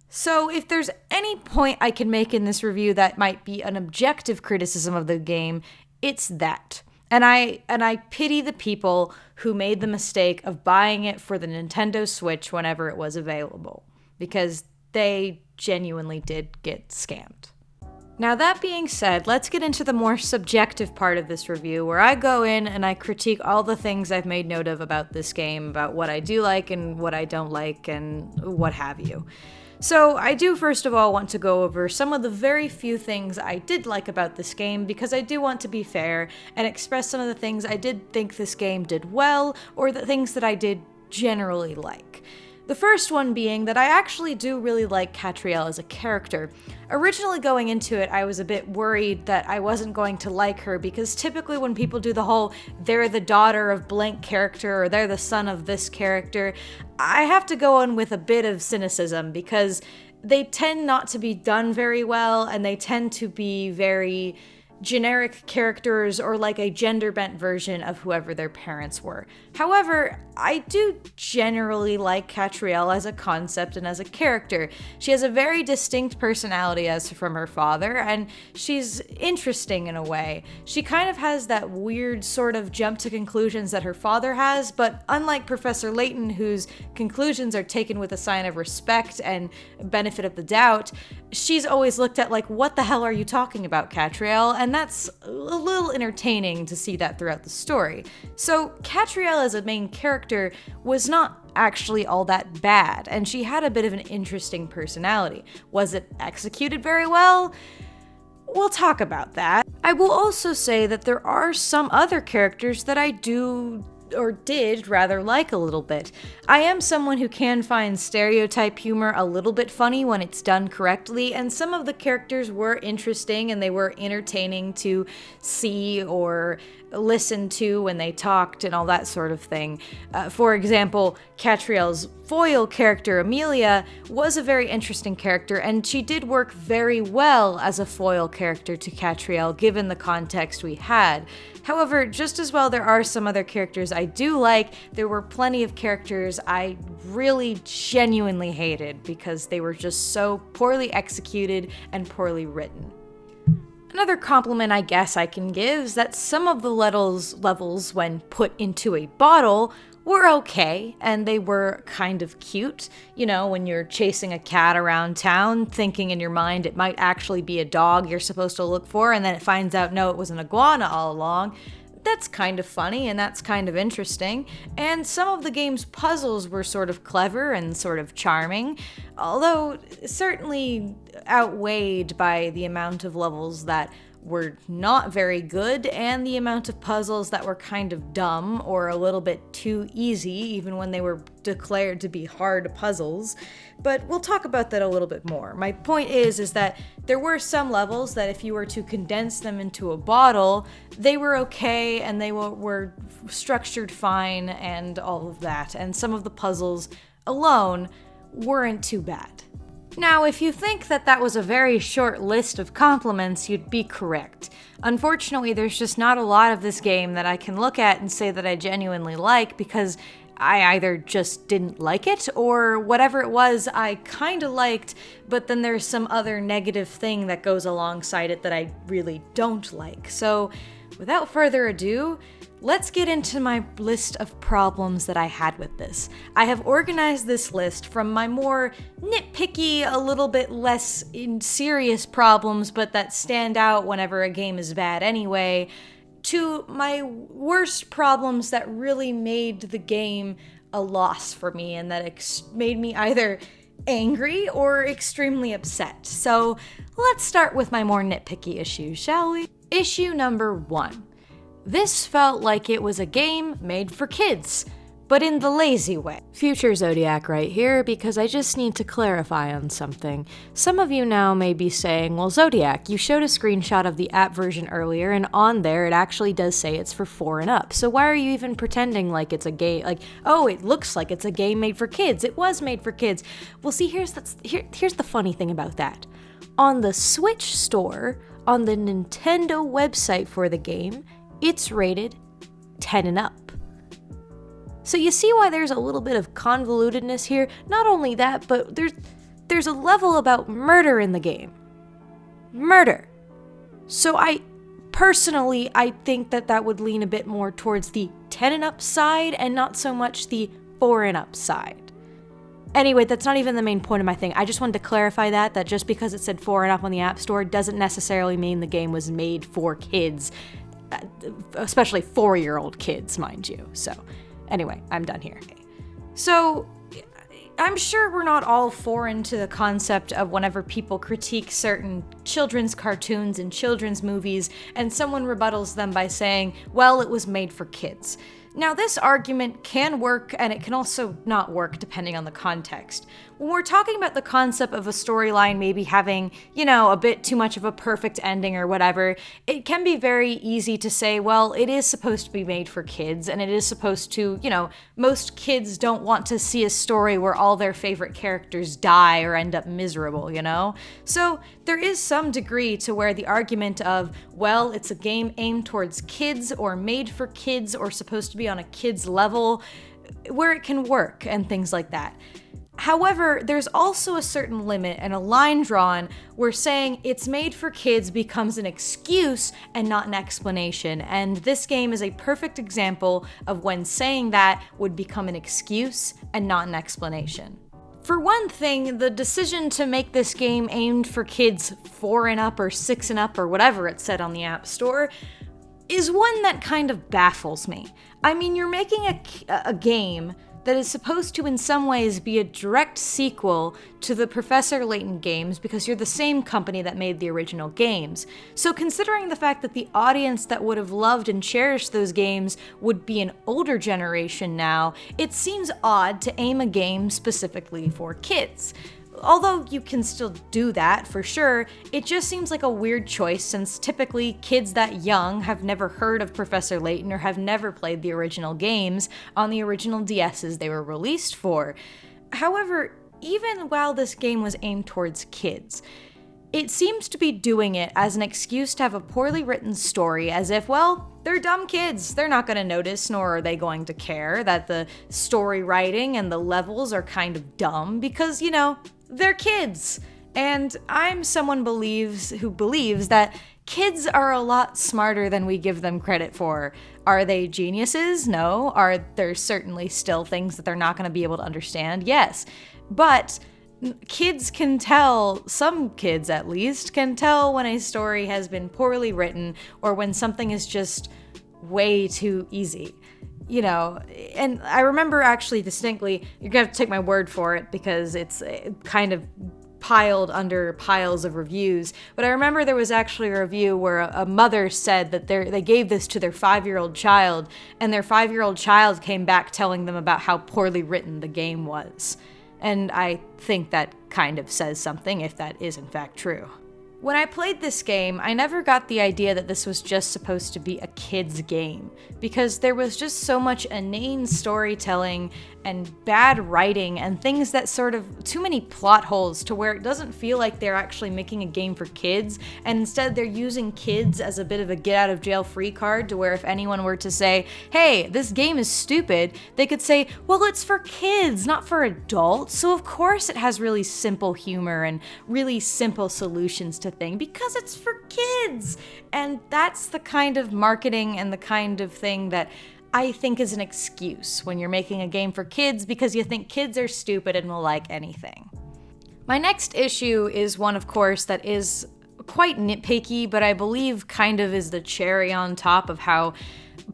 So if there's any point I can make in this review that might be an objective criticism of the game, it's that. And I pity the people who made the mistake of buying it for the Nintendo Switch whenever it was available, because they genuinely did get scammed. Now, that being said, let's get into the more subjective part of this review, where I go in and I critique all the things I've made note of about this game, about what I do like and what I don't like and what have you. So I do first of all want to go over some of the very few things I did like about this game, because I do want to be fair and express some of the things I did think this game did well, or the things that I did generally like. The first one being that I actually do really like Katrielle as a character. Originally going into it, I was a bit worried that I wasn't going to like her, because typically when people do the whole, they're the daughter of blank character, or they're the son of this character, I have to go on with a bit of cynicism, because they tend not to be done very well, and they tend to be very generic characters, or like a gender-bent version of whoever their parents were. However, I do generally like Katrielle as a concept and as a character. She has a very distinct personality as from her father, and she's interesting in a way. She kind of has that weird sort of jump to conclusions that her father has, but unlike Professor Layton, whose conclusions are taken with a sign of respect and benefit of the doubt, she's always looked at like, what the hell are you talking about, Katrielle? And that's a little entertaining to see that throughout the story. So Katrielle as a main character was not actually all that bad, and she had a bit of an interesting personality. Was it executed very well? We'll talk about that. I will also say that there are some other characters that I do or did rather like a little bit. I am someone who can find stereotype humor a little bit funny when it's done correctly, and some of the characters were interesting and they were entertaining to see or listen to when they talked and all that sort of thing. For example, Katrielle's foil character, Amelia, was a very interesting character, and she did work very well as a foil character to Katrielle given the context we had. However, just as well there are some other characters I do like, there were plenty of characters I really genuinely hated because they were just so poorly executed and poorly written. Another compliment I guess I can give is that some of the levels when put into a bottle were okay, and they were kind of cute. You know, when you're chasing a cat around town, thinking in your mind it might actually be a dog you're supposed to look for, and then it finds out no, it was an iguana all along. That's kind of funny, and that's kind of interesting. And some of the game's puzzles were sort of clever and sort of charming, although certainly outweighed by the amount of levels that were not very good, and the amount of puzzles that were kind of dumb or a little bit too easy, even when they were declared to be hard puzzles. But we'll talk about that a little bit more. My point is that there were some levels that if you were to condense them into a bottle, they were okay and they were structured fine and all of that. And some of the puzzles alone weren't too bad. Now, if you think that that was a very short list of compliments, you'd be correct. Unfortunately, there's just not a lot of this game that I can look at and say that I genuinely like, because I either just didn't like it, or whatever it was I kinda liked, but then there's some other negative thing that goes alongside it that I really don't like. So, without further ado, let's get into my list of problems that I had with this. I have organized this list from my more nitpicky, a little bit less serious problems, but that stand out whenever a game is bad anyway, to my worst problems that really made the game a loss for me and that made me either angry or extremely upset. So let's start with my more nitpicky issues, shall we? Issue number 1. This felt like it was a game made for kids, but in the lazy way. Future Zodiac right here, because I just need to clarify on something. Some of you now may be saying, well, Zodiac, you showed a screenshot of the app version earlier, and on there it actually does say it's for 4 and up. So why are you even pretending like it's a game, like, oh, it looks like it's a game made for kids. It was made for kids. Well, see, here's the funny thing about that. On the Switch store, on the Nintendo website for the game, it's rated 10 and up. So you see why there's a little bit of convolutedness here? Not only that, but there's a level about murder in the game. Murder. So I think that would lean a bit more towards the 10 and up side and not so much the 4 and up side. Anyway, that's not even the main point of my thing. I just wanted to clarify that just because it said 4 and up on the App Store doesn't necessarily mean the game was made for kids. Especially 4-year-old kids, mind you. So, anyway, I'm done here. So, I'm sure we're not all foreign to the concept of whenever people critique certain children's cartoons and children's movies, and someone rebuttals them by saying, well, it was made for kids. Now, this argument can work, and it can also not work depending on the context. When we're talking about the concept of a storyline maybe having, a bit too much of a perfect ending or whatever, it can be very easy to say, well, it is supposed to be made for kids, and it is supposed to, most kids don't want to see a story where all their favorite characters die or end up miserable, So, there is some degree to where the argument of, well, it's a game aimed towards kids or made for kids or supposed to be on a kid's level, where it can work and things like that. However, there's also a certain limit and a line drawn where saying it's made for kids becomes an excuse and not an explanation, and this game is a perfect example of when saying that would become an excuse and not an explanation. For one thing, the decision to make this game aimed for kids 4 and up or 6 and up or whatever it said on the App Store is one that kind of baffles me. I mean, you're making a game that is supposed to in some ways be a direct sequel to the Professor Layton games because you're the same company that made the original games. So considering the fact that the audience that would have loved and cherished those games would be an older generation now, it seems odd to aim a game specifically for kids. Although you can still do that for sure, it just seems like a weird choice since typically kids that young have never heard of Professor Layton or have never played the original games on the original DSs they were released for. However, even while this game was aimed towards kids, it seems to be doing it as an excuse to have a poorly written story as if, well, they're dumb kids. They're not going to notice, nor are they going to care that the story writing and the levels are kind of dumb because, they're kids. And I'm someone who believes that kids are a lot smarter than we give them credit for. Are they geniuses? No. Are there certainly still things that they're not going to be able to understand? Yes. But kids can tell, some kids at least, can tell when a story has been poorly written or when something is just way too easy. And I remember actually distinctly, you're gonna have to take my word for it because it's kind of piled under piles of reviews, but I remember there was actually a review where a mother said that they gave this to their 5-year-old child, and their 5-year-old child came back telling them about how poorly written the game was. And I think that kind of says something, if that is in fact true. When I played this game, I never got the idea that this was just supposed to be a kid's game, because there was just so much inane storytelling and bad writing and things that sort of too many plot holes to where it doesn't feel like they're actually making a game for kids, and instead they're using kids as a bit of a get out of jail free card to where if anyone were to say, hey, this game is stupid, they could say, well, it's for kids, not for adults, so of course it has really simple humor and really simple solutions to things because it's for kids. And that's the kind of marketing and the kind of thing that I think is an excuse when you're making a game for kids because you think kids are stupid and will like anything. My next issue is one, of course, that is quite nitpicky, but I believe kind of is the cherry on top of how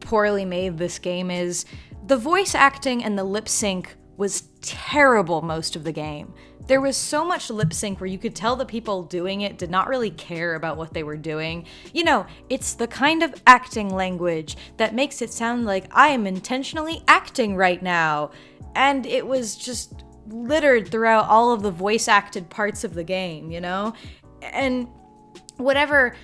poorly made this game is. The voice acting and the lip sync was terrible most of the game. There was so much lip sync where you could tell the people doing it did not really care about what they were doing. You know, it's the kind of acting language that makes it sound like I am intentionally acting right now. And it was just littered throughout all of the voice acted parts of the game, you know? And whatever,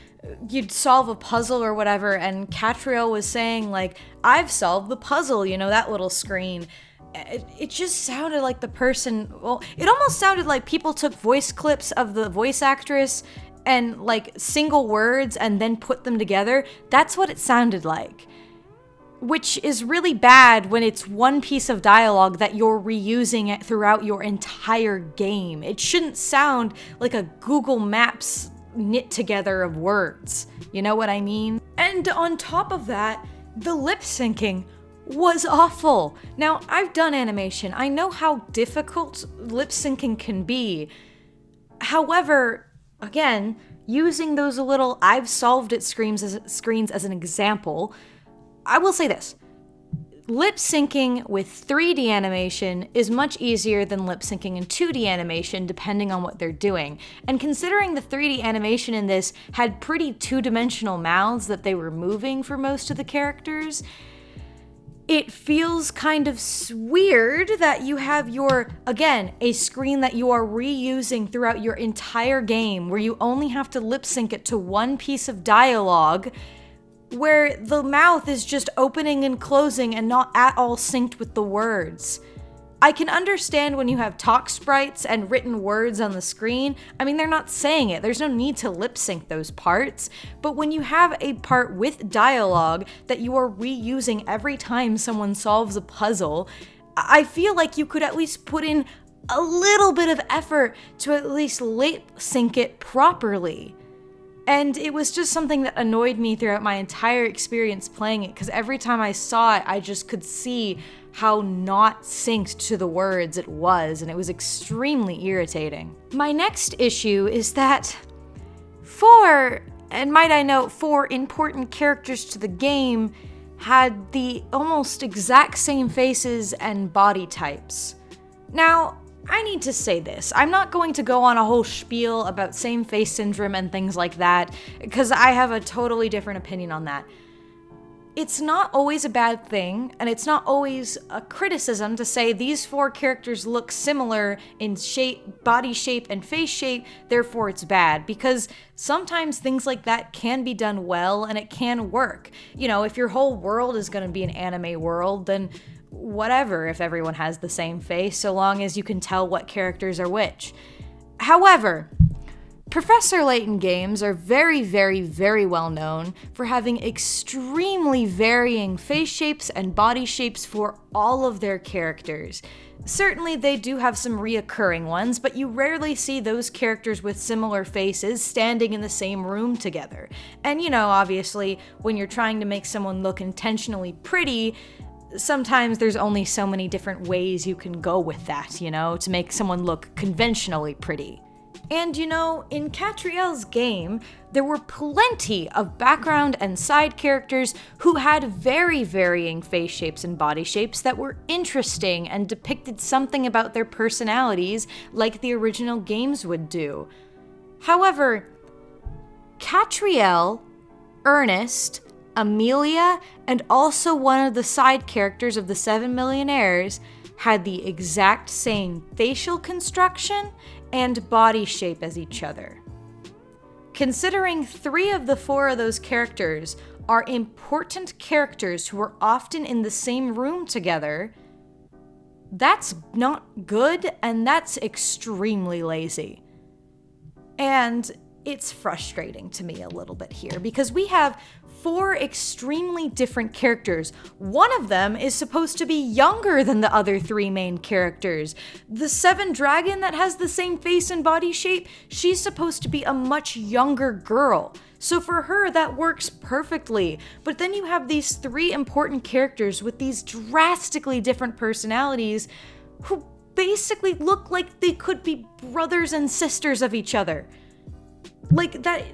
you'd solve a puzzle or whatever, and Katrielle was saying, like, I've solved the puzzle, you know, that little screen. It just sounded like the person, well, it almost sounded like people took voice clips of the voice actress and like single words and then put them together. That's what it sounded like. Which is really bad when it's one piece of dialogue that you're reusing it throughout your entire game. It shouldn't sound like a Google Maps knit together of words. You know what I mean? And on top of that, the lip syncing was awful. Now, I've done animation. I know how difficult lip syncing can be. However, again, using those little I've solved it screens as an example, I will say this. Lip syncing with 3D animation is much easier than lip syncing in 2D animation, depending on what they're doing. And considering the 3D animation in this had pretty two-dimensional mouths that they were moving for most of the characters, it feels kind of weird that you have a screen that you are reusing throughout your entire game, where you only have to lip sync it to one piece of dialogue, where the mouth is just opening and closing and not at all synced with the words. I can understand when you have talk sprites and written words on the screen. I mean, they're not saying it. There's no need to lip sync those parts. But when you have a part with dialogue that you are reusing every time someone solves a puzzle, I feel like you could at least put in a little bit of effort to at least lip sync it properly. And it was just something that annoyed me throughout my entire experience playing it, because every time I saw it, I just could see how not synced to the words it was, and it was extremely irritating. My next issue is that four important characters to the game had the almost exact same faces and body types. Now, I need to say this. I'm not going to go on a whole spiel about same face syndrome and things like that, because I have a totally different opinion on that. It's not always a bad thing, and it's not always a criticism to say these 4 characters look similar in shape, body shape, and face shape, therefore it's bad, because sometimes things like that can be done well and it can work. You know, if your whole world is going to be an anime world, then whatever if everyone has the same face, so long as you can tell what characters are which. However, Professor Layton games are very, very, very well known for having extremely varying face shapes and body shapes for all of their characters. Certainly they do have some reoccurring ones, but you rarely see those characters with similar faces standing in the same room together. And you know, obviously, when you're trying to make someone look intentionally pretty, sometimes there's only so many different ways you can go with that, you know, to make someone look conventionally pretty. And you know, in Katrielle's game, there were plenty of background and side characters who had very varying face shapes and body shapes that were interesting and depicted something about their personalities like the original games would do. However, Katrielle, Ernest, Amelia, and also one of the side characters of the 7 Millionaires had the exact same facial construction and body shape as each other. Considering 3 of the 4 of those characters are important characters who are often in the same room together, that's not good, and that's extremely lazy. And it's frustrating to me a little bit here because we have 4 extremely different characters. One of them is supposed to be younger than the other 3 main characters. The 7 dragon that has the same face and body shape, she's supposed to be a much younger girl. So for her, that works perfectly. But then you have these 3 important characters with these drastically different personalities who basically look like they could be brothers and sisters of each other. Like that,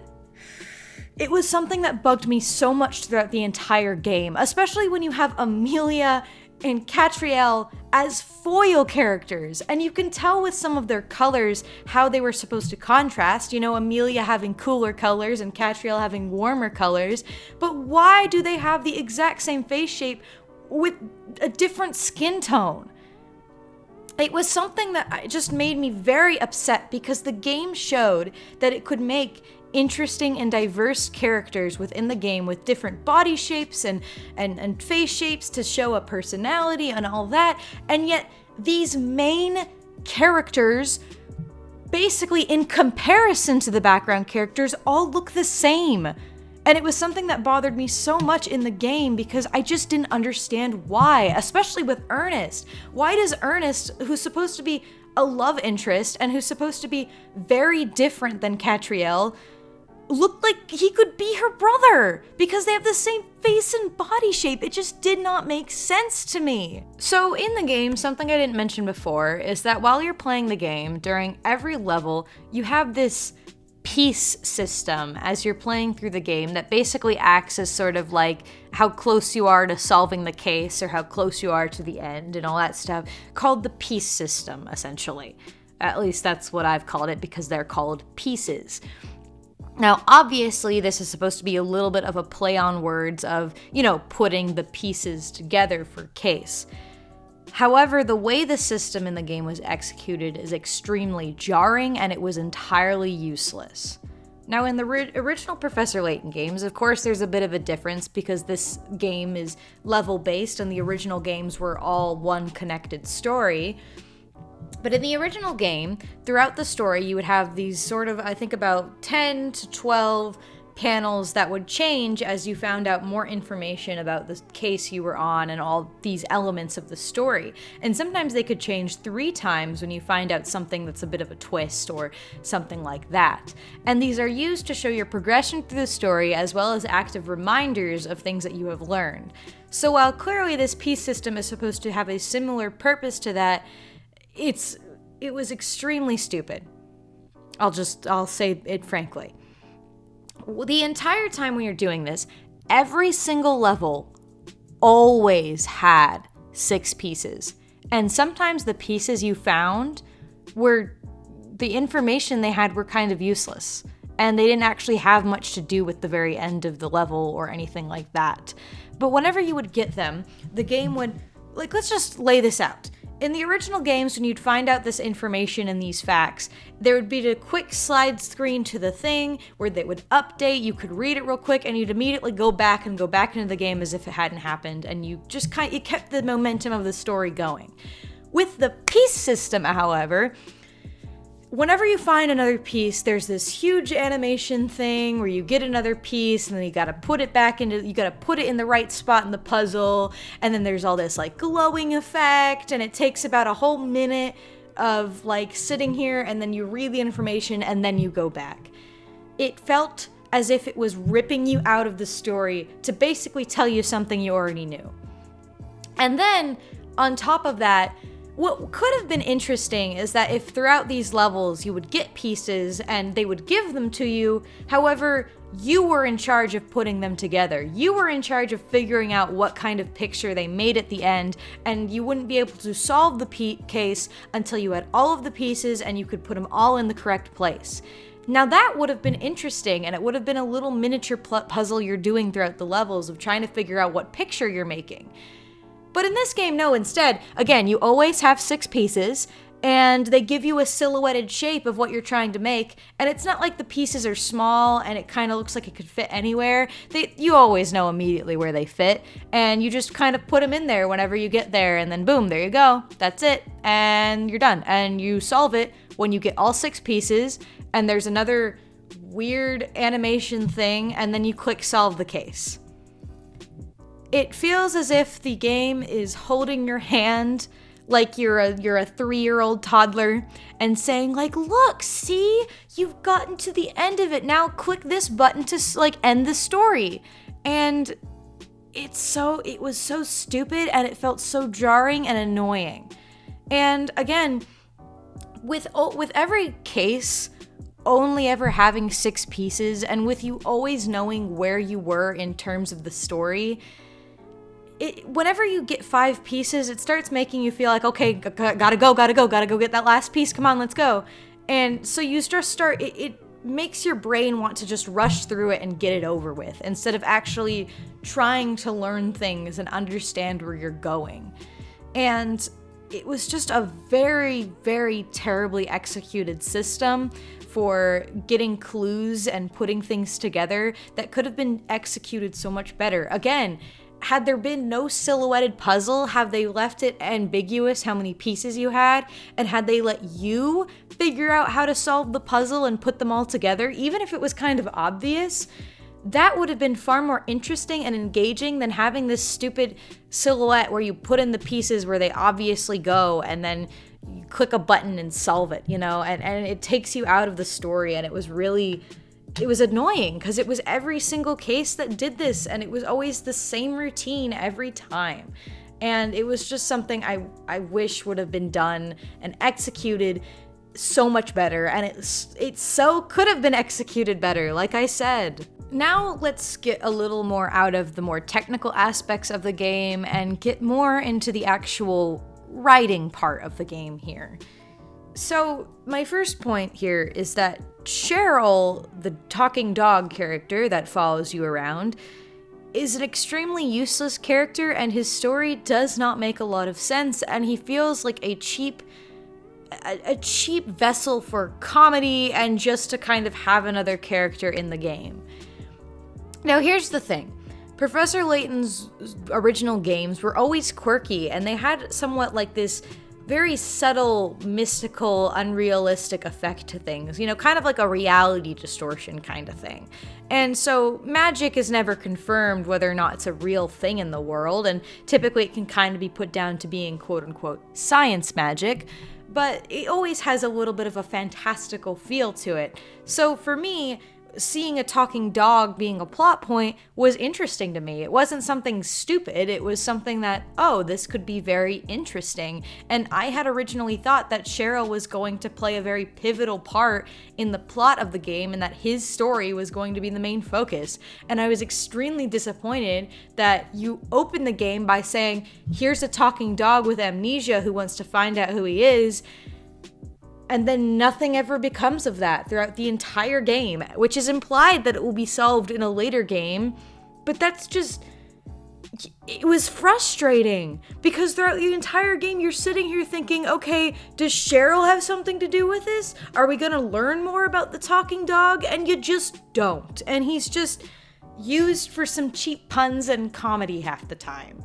it was something that bugged me so much throughout the entire game, especially when you have Amelia and Katrielle as foil characters, and you can tell with some of their colors how they were supposed to contrast, you know, Amelia having cooler colors and Katrielle having warmer colors, but why do they have the exact same face shape with a different skin tone? It was something that just made me very upset because the game showed that it could make interesting and diverse characters within the game with different body shapes and face shapes to show a personality and all that, and yet these main characters, basically in comparison to the background characters, all look the same. And it was something that bothered me so much in the game because I just didn't understand why, especially with Ernest. Why does Ernest, who's supposed to be a love interest and who's supposed to be very different than Katrielle, look like he could be her brother? Because they have the same face and body shape. It just did not make sense to me. So in the game, something I didn't mention before is that while you're playing the game, during every level, you have this piece system as you're playing through the game that basically acts as sort of like how close you are to solving the case or how close you are to the end and all that stuff, called the piece system, essentially. At least that's what I've called it because they're called pieces. Now, obviously, this is supposed to be a little bit of a play on words of, you know, putting the pieces together for case. However, the way the system in the game was executed is extremely jarring, and it was entirely useless. Now, in the original Professor Layton games, of course, there's a bit of a difference because this game is level-based, and the original games were all one connected story. But in the original game, throughout the story, you would have these sort of, I think, about 10 to 12 panels that would change as you found out more information about the case you were on and all these elements of the story. And sometimes they could change 3 times when you find out something that's a bit of a twist or something like that. And these are used to show your progression through the story as well as active reminders of things that you have learned. So while clearly this piece system is supposed to have a similar purpose to that, it was extremely stupid. I'll say it frankly. The entire time when you're doing this, every single level always had 6 pieces. And sometimes the pieces you found were, the information they had were kind of useless. And they didn't actually have much to do with the very end of the level or anything like that. But whenever you would get them, the game would, like, let's just lay this out. In the original games, when you'd find out this information and these facts, there would be a quick slide screen to the thing where they would update, you could read it real quick, and you'd immediately go back into the game as if it hadn't happened, and you just it kept the momentum of the story going. With the piece system, however, whenever you find another piece, there's this huge animation thing where you get another piece and then you gotta put it in the right spot in the puzzle, and then there's all this like glowing effect, and it takes about a whole minute of like sitting here, and then you read the information and then you go back. It felt as if it was ripping you out of the story to basically tell you something you already knew. And then on top of that, What could have been interesting is that if throughout these levels you would get pieces and they would give them to you, however, you were in charge of putting them together. You were in charge of figuring out what kind of picture they made at the end, and you wouldn't be able to solve the case until you had all of the pieces and you could put them all in the correct place. Now that would have been interesting, and it would have been a little miniature puzzle you're doing throughout the levels of trying to figure out what picture you're making. But in this game, no, instead, again, you always have 6 pieces, and they give you a silhouetted shape of what you're trying to make, and it's not like the pieces are small and it kind of looks like it could fit anywhere. You always know immediately where they fit, and you just kind of put them in there whenever you get there, and then boom, there you go. That's it, and you're done. And you solve it when you get all 6 pieces, and there's another weird animation thing, and then you click solve the case. It feels as if the game is holding your hand like you're a 3-year-old toddler and saying like, look, see, you've gotten to the end of it. Now click this button to like end the story. And it was so stupid, and it felt so jarring and annoying. And again, with every case only ever having 6 pieces, and with you always knowing where you were in terms of the story, whenever you get 5 pieces, it starts making you feel like, okay, gotta go get that last piece, come on, let's go. And so you just start, it makes your brain want to just rush through it and get it over with, instead of actually trying to learn things and understand where you're going. And it was just a very, very terribly executed system for getting clues and putting things together that could have been executed so much better. Again, had there been no silhouetted puzzle, have they left it ambiguous how many pieces you had, and had they let you figure out how to solve the puzzle and put them all together, even if it was kind of obvious, that would have been far more interesting and engaging than having this stupid silhouette where you put in the pieces where they obviously go and then you click a button and solve it, and it takes you out of the story. And it was annoying because it was every single case that did this, and it was always the same routine every time. And it was just something I wish would have been done and executed so much better, and it so could have been executed better, like I said. Now let's get a little more out of the more technical aspects of the game and get more into the actual writing part of the game here. So my first point here is that Sheryl, the talking dog character that follows you around, is an extremely useless character, and his story does not make a lot of sense, and he feels like a cheap vessel for comedy and just to kind of have another character in the game. Now here's the thing. Professor Layton's original games were always quirky, and they had somewhat like this very subtle, mystical, unrealistic effect to things, kind of like a reality distortion kind of thing. And so magic is never confirmed whether or not it's a real thing in the world, and typically it can kind of be put down to being quote-unquote science magic, but it always has a little bit of a fantastical feel to it. So for me, seeing a talking dog being a plot point was interesting to me. It wasn't something stupid. It was something that, oh, this could be very interesting. And I had originally thought that Sheryl was going to play a very pivotal part in the plot of the game and that his story was going to be the main focus. And I was extremely disappointed that you open the game by saying, here's a talking dog with amnesia who wants to find out who he is, and then nothing ever becomes of that throughout the entire game, which is implied that it will be solved in a later game, but it was frustrating, because throughout the entire game you're sitting here thinking, okay, does Sheryl have something to do with this? Are we gonna learn more about the talking dog? And you just don't, and he's just used for some cheap puns and comedy half the time.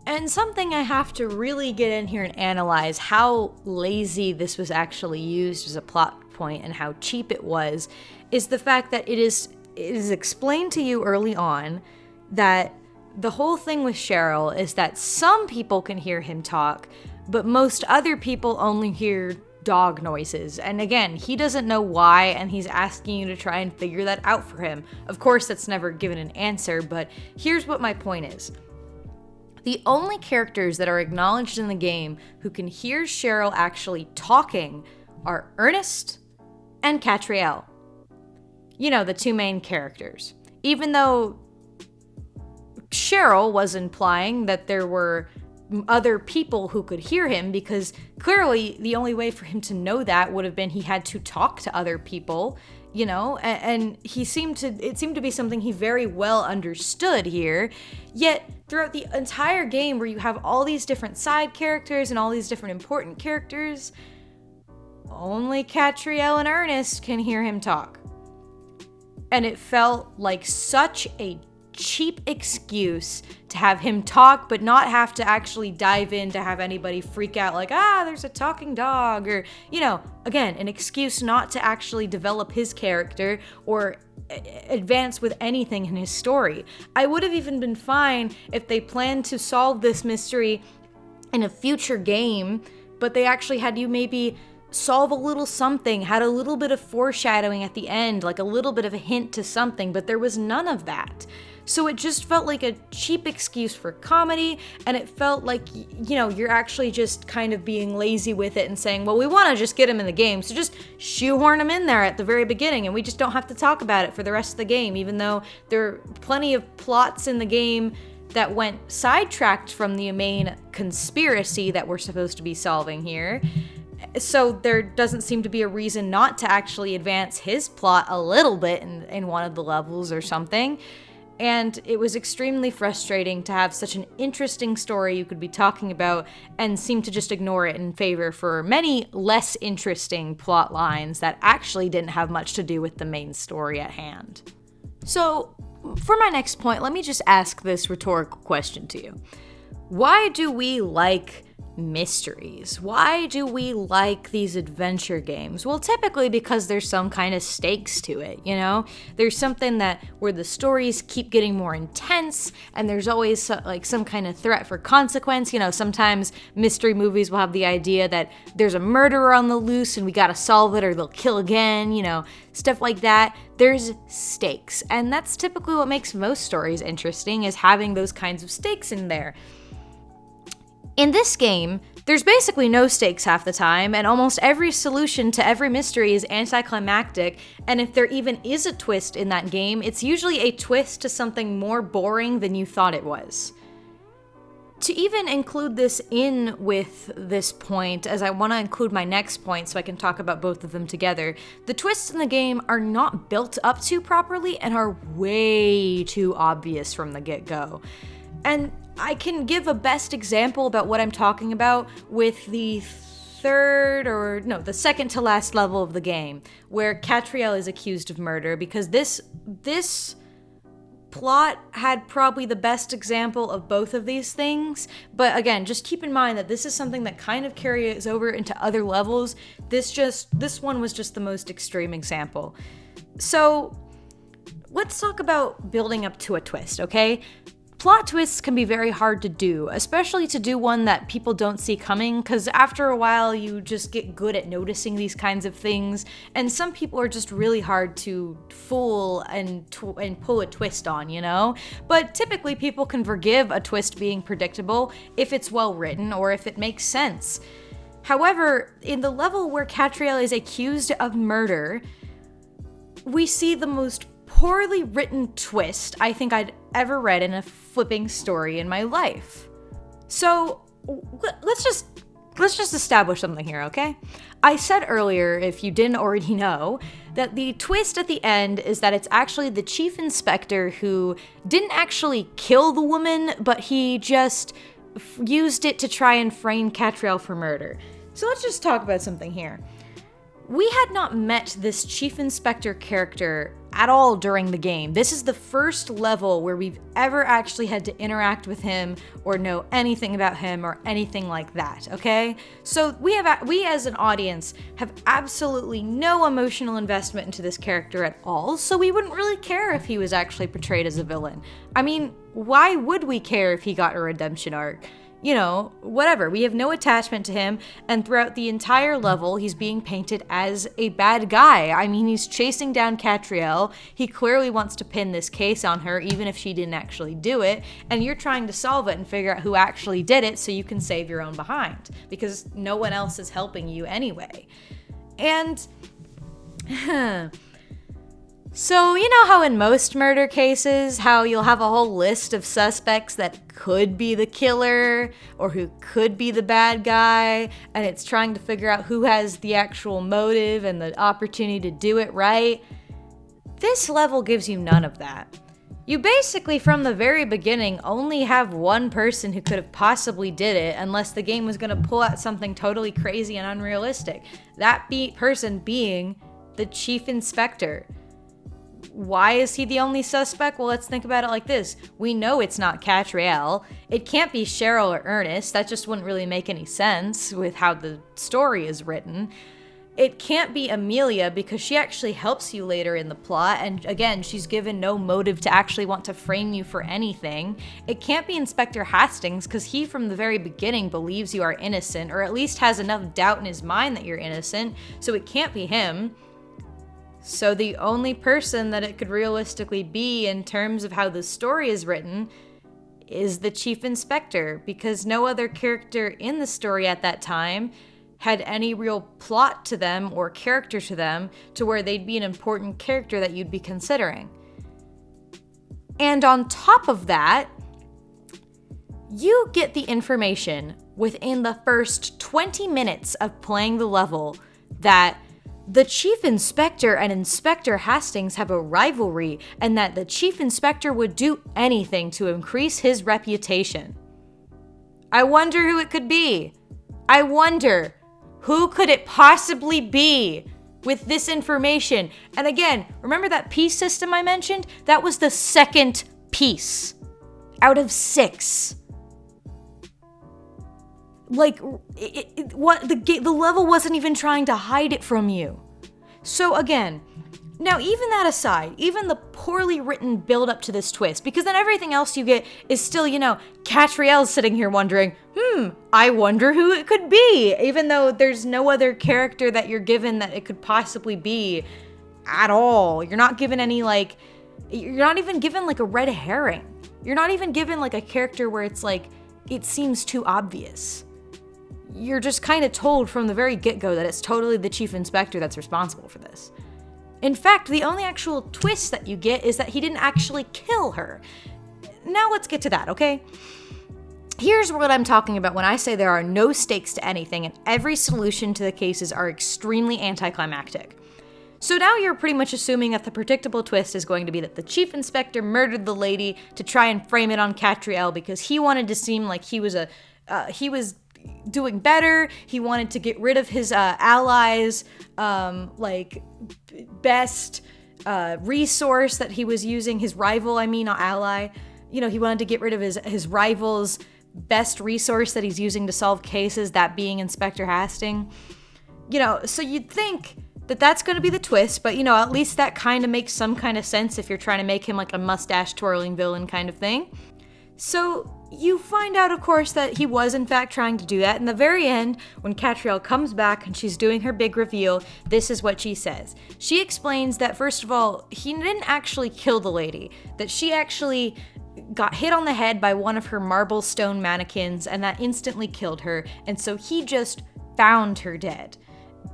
And something I have to really get in here and analyze how lazy this was actually used as a plot point and how cheap it was, is the fact that it is explained to you early on that the whole thing with Sheryl is that some people can hear him talk, but most other people only hear dog noises. And again, he doesn't know why, and he's asking you to try and figure that out for him. Of course, that's never given an answer, but here's what my point is. The only characters that are acknowledged in the game who can hear Sheryl actually talking are Ernest and Katrielle. You know, the two main characters. Even though Sheryl was implying that there were other people who could hear him, because clearly the only way for him to know that would have been he had to talk to other people, you know, and it seemed to be something he very well understood here. Yet throughout the entire game, where you have all these different side characters and all these different important characters, only Katrielle and Ernest can hear him talk. And it felt like such a cheap excuse to have him talk but not have to actually dive in to have anybody freak out like, there's a talking dog, or, you know, again, an excuse not to actually develop his character or advance with anything in his story. I would have even been fine if they planned to solve this mystery in a future game, but they actually had you maybe solve a little something, had a little bit of foreshadowing at the end, like a little bit of a hint to something, but there was none of that. So it just felt like a cheap excuse for comedy, and it felt like, you know, you're actually just kind of being lazy with it and saying, well, we want to just get him in the game, so just shoehorn him in there at the very beginning, and we just don't have to talk about it for the rest of the game, even though there are plenty of plots in the game that went sidetracked from the main conspiracy that we're supposed to be solving here. So there doesn't seem to be a reason not to actually advance his plot a little bit in one of the levels or something. And it was extremely frustrating to have such an interesting story you could be talking about and seem to just ignore it in favor for many less interesting plot lines that actually didn't have much to do with the main story at hand. So, for my next point, let me just ask this rhetorical question to you. Why do we like mysteries? Why do we like these adventure games? Well, typically because there's some kind of stakes to it, you know? There's something that where the stories keep getting more intense, and there's always some kind of threat for consequence. You know, sometimes mystery movies will have the idea that there's a murderer on the loose and we gotta solve it or they'll kill again, you know, stuff like that. There's stakes, and that's typically what makes most stories interesting, is having those kinds of stakes in there. In this game, there's basically no stakes half the time, and almost every solution to every mystery is anticlimactic, and if there even is a twist in that game, it's usually a twist to something more boring than you thought it was. To even include this in with this point, as I want to include my next point so I can talk about both of them together, the twists in the game are not built up to properly and are way too obvious from the get-go. And I can give a best example about what I'm talking about with the second to last level of the game, where Katrielle is accused of murder, because this plot had probably the best example of both of these things. But again, just keep in mind that this is something that kind of carries over into other levels. This one was just the most extreme example. So let's talk about building up to a twist, okay? Plot twists can be very hard to do, especially to do one that people don't see coming, because after a while you just get good at noticing these kinds of things, and some people are just really hard to fool and pull a twist on, you know? But typically people can forgive a twist being predictable if it's well written or if it makes sense. However, in the level where Katrielle is accused of murder, we see the most poorly written twist I think I'd ever read in a flipping story in my life. So let's just establish something here, okay? I said earlier, if you didn't already know, that the twist at the end is that it's actually the chief inspector who didn't actually kill the woman, but he just used it to try and frame Katrielle for murder. So let's just talk about something here. We had not met this chief inspector character at all during the game. This is the first level where we've ever actually had to interact with him or know anything about him or anything like that, okay? So we as an audience have absolutely no emotional investment into this character at all, so we wouldn't really care if he was actually portrayed as a villain. I mean, why would we care if he got a redemption arc? whatever. We have no attachment to him, and throughout the entire level, he's being painted as a bad guy. I mean, he's chasing down Katrielle. He clearly wants to pin this case on her, even if she didn't actually do it, and you're trying to solve it and figure out who actually did it so you can save your own behind, because no one else is helping you anyway. And so, you know how in most murder cases, how you'll have a whole list of suspects that could be the killer or who could be the bad guy, and it's trying to figure out who has the actual motive and the opportunity to do it right? This level gives you none of that. You basically, from the very beginning, only have one person who could have possibly did it, unless the game was going to pull out something totally crazy and unrealistic. That person being the chief inspector. Why is he the only suspect? Well, let's think about it like this. We know it's not Katrielle. It can't be Sheryl or Ernest. That just wouldn't really make any sense with how the story is written. It can't be Amelia because she actually helps you later in the plot, and again, she's given no motive to actually want to frame you for anything. It can't be Inspector Hastings because he from the very beginning believes you are innocent, or at least has enough doubt in his mind that you're innocent, so it can't be him. So the only person that it could realistically be in terms of how the story is written is the chief inspector, because no other character in the story at that time had any real plot to them or character to them to where they'd be an important character that you'd be considering. And on top of that, you get the information within the first 20 minutes of playing the level that the chief inspector and Inspector Hastings have a rivalry, and that the chief inspector would do anything to increase his reputation. I wonder who it could be. I wonder, who could it possibly be with this information? And again, remember that piece system I mentioned? That was the second piece out of 6. Like, the level wasn't even trying to hide it from you. So again, now even that aside, even the poorly written build up to this twist, because then everything else you get is still, Katrielle's sitting here wondering, I wonder who it could be, even though there's no other character that you're given that it could possibly be at all. You're not given any, you're not even given a red herring. You're not even given a character where it's it seems too obvious. You're just kind of told from the very get-go that it's totally the chief inspector that's responsible for this. In fact, the only actual twist that you get is that he didn't actually kill her. Now let's get to that, okay? Here's what I'm talking about when I say there are no stakes to anything and every solution to the cases are extremely anticlimactic. So now you're pretty much assuming that the predictable twist is going to be that the chief inspector murdered the lady to try and frame it on Katrielle because he wanted to seem like he was doing better. He wanted to get rid of his allies, best resource that he was using, his rival, not ally. He wanted to get rid of his rival's best resource that he's using to solve cases, that being Inspector Hastings. So you'd think that that's going to be the twist, but at least that kind of makes some kind of sense if you're trying to make him like a mustache twirling villain kind of thing. So you find out, of course, that he was in fact trying to do that. In the very end, when Katrielle comes back and she's doing her big reveal, this is what she says. She explains that, first of all, he didn't actually kill the lady, that she actually got hit on the head by one of her marble stone mannequins, and that instantly killed her, and so he just found her dead.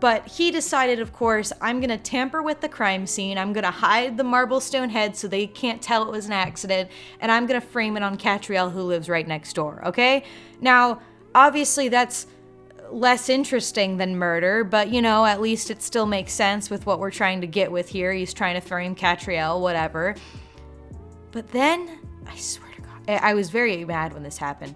But he decided, of course, I'm gonna tamper with the crime scene, I'm gonna hide the marble stone head so they can't tell it was an accident, and I'm gonna frame it on Katrielle, who lives right next door, okay? Now, obviously that's less interesting than murder, but at least it still makes sense with what we're trying to get with here. He's trying to frame Katrielle, whatever. But then, I swear to God, I was very mad when this happened.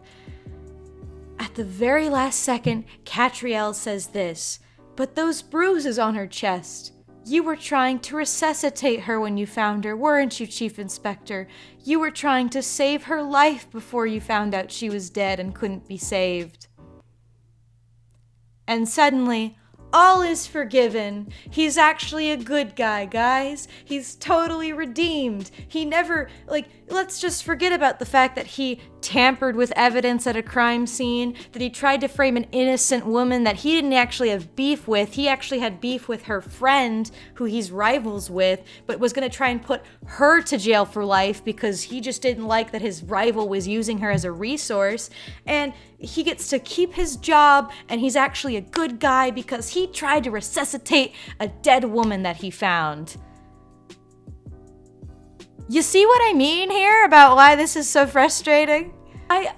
At the very last second, Katrielle says this, "But those bruises on her chest. You were trying to resuscitate her when you found her, weren't you, Chief Inspector? You were trying to save her life before you found out she was dead and couldn't be saved." And suddenly, all is forgiven. He's actually a good guy, guys. He's totally redeemed. He never, let's just forget about the fact that he tampered with evidence at a crime scene, that he tried to frame an innocent woman that he didn't actually have beef with. He actually had beef with her friend, who he's rivals with, but was going to try and put her to jail for life because he just didn't like that his rival was using her as a resource. And he gets to keep his job, and he's actually a good guy because he tried to resuscitate a dead woman that he found. You see what I mean here about why this is so frustrating? I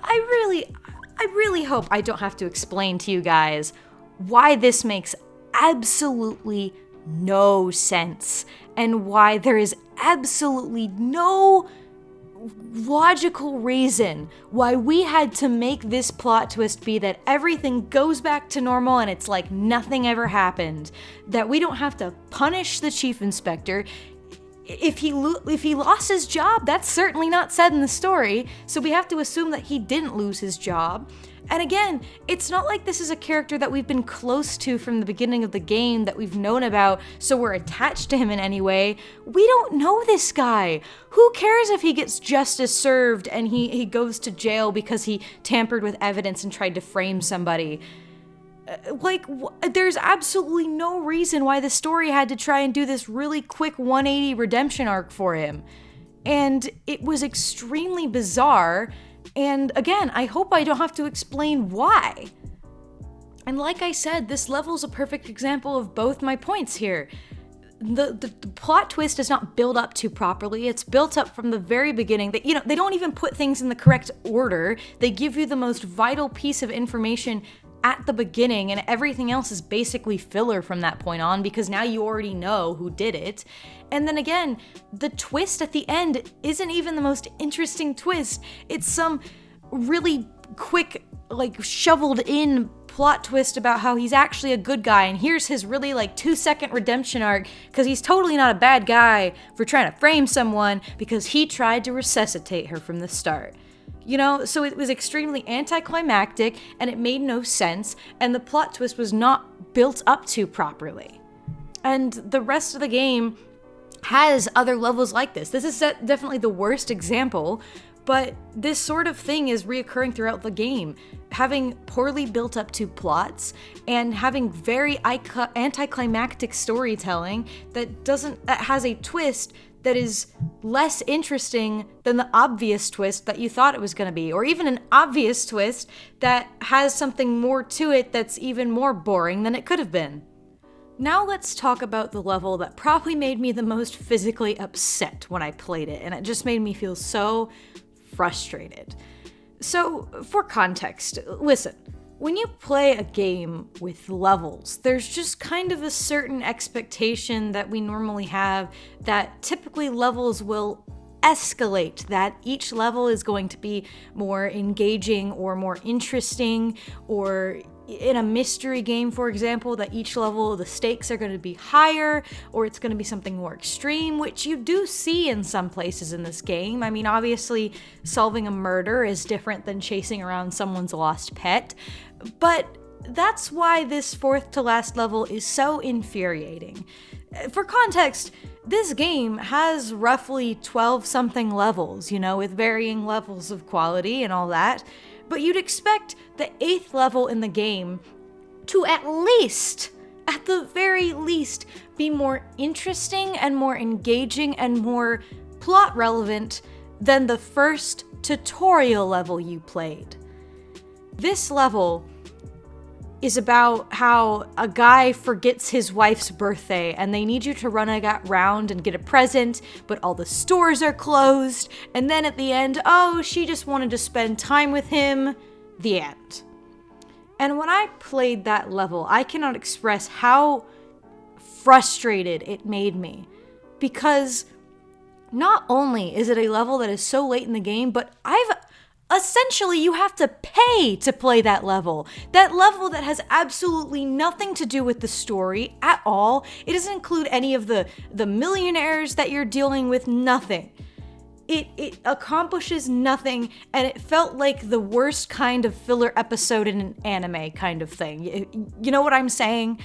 really hope I don't have to explain to you guys why this makes absolutely no sense and why there is absolutely no logical reason why we had to make this plot twist be that everything goes back to normal and it's like nothing ever happened, that we don't have to punish the chief inspector. If he lost his job, that's certainly not said in the story, so we have to assume that he didn't lose his job. And again, it's not like this is a character that we've been close to from the beginning of the game, that we've known about, so we're attached to him in any way. We don't know this guy. Who cares if he gets justice served and he goes to jail because he tampered with evidence and tried to frame somebody? There's absolutely no reason why the story had to try and do this really quick 180 redemption arc for him. And it was extremely bizarre. And again, I hope I don't have to explain why. And like I said, this level's a perfect example of both my points here. The plot twist is not built up to properly. It's built up from the very beginning. That, they don't even put things in the correct order. They give you the most vital piece of information at the beginning, and everything else is basically filler from that point on because now you already know who did it. And then again, the twist at the end isn't even the most interesting twist. It's some really quick, shoveled in plot twist about how he's actually a good guy, and here's his really 2-second redemption arc because he's totally not a bad guy for trying to frame someone because he tried to resuscitate her from the start. So it was extremely anticlimactic, and it made no sense, and the plot twist was not built up to properly. And the rest of the game has other levels like this. This is definitely the worst example, but this sort of thing is reoccurring throughout the game. Having poorly built up to plots and having very anticlimactic storytelling that has a twist that is less interesting than the obvious twist that you thought it was going to be, or even an obvious twist that has something more to it that's even more boring than it could have been. Now let's talk about the level that probably made me the most physically upset when I played it, and it just made me feel so frustrated. So, for context, listen. When you play a game with levels, there's just kind of a certain expectation that we normally have that typically levels will escalate, that each level is going to be more engaging or more interesting, or in a mystery game, for example, that each level the stakes are going to be higher, or it's going to be something more extreme, which you do see in some places in this game. I mean, obviously, solving a murder is different than chasing around someone's lost pet, but that's why this fourth to last level is so infuriating. For context, this game has roughly 12-something levels, with varying levels of quality and all that, but you'd expect the 8th level in the game to at the very least, be more interesting and more engaging and more plot relevant than the first tutorial level you played. This level is about how a guy forgets his wife's birthday and they need you to run around and get a present, but all the stores are closed, and then at the end, she just wanted to spend time with him. The end. And when I played that level, I cannot express how frustrated it made me, because not only is it a level that is so late in the game, but essentially, you have to pay to play that level. That level that has absolutely nothing to do with the story at all. It doesn't include any of the millionaires that you're dealing with, nothing. It accomplishes nothing, and it felt like the worst kind of filler episode in an anime kind of thing. You know what I'm saying?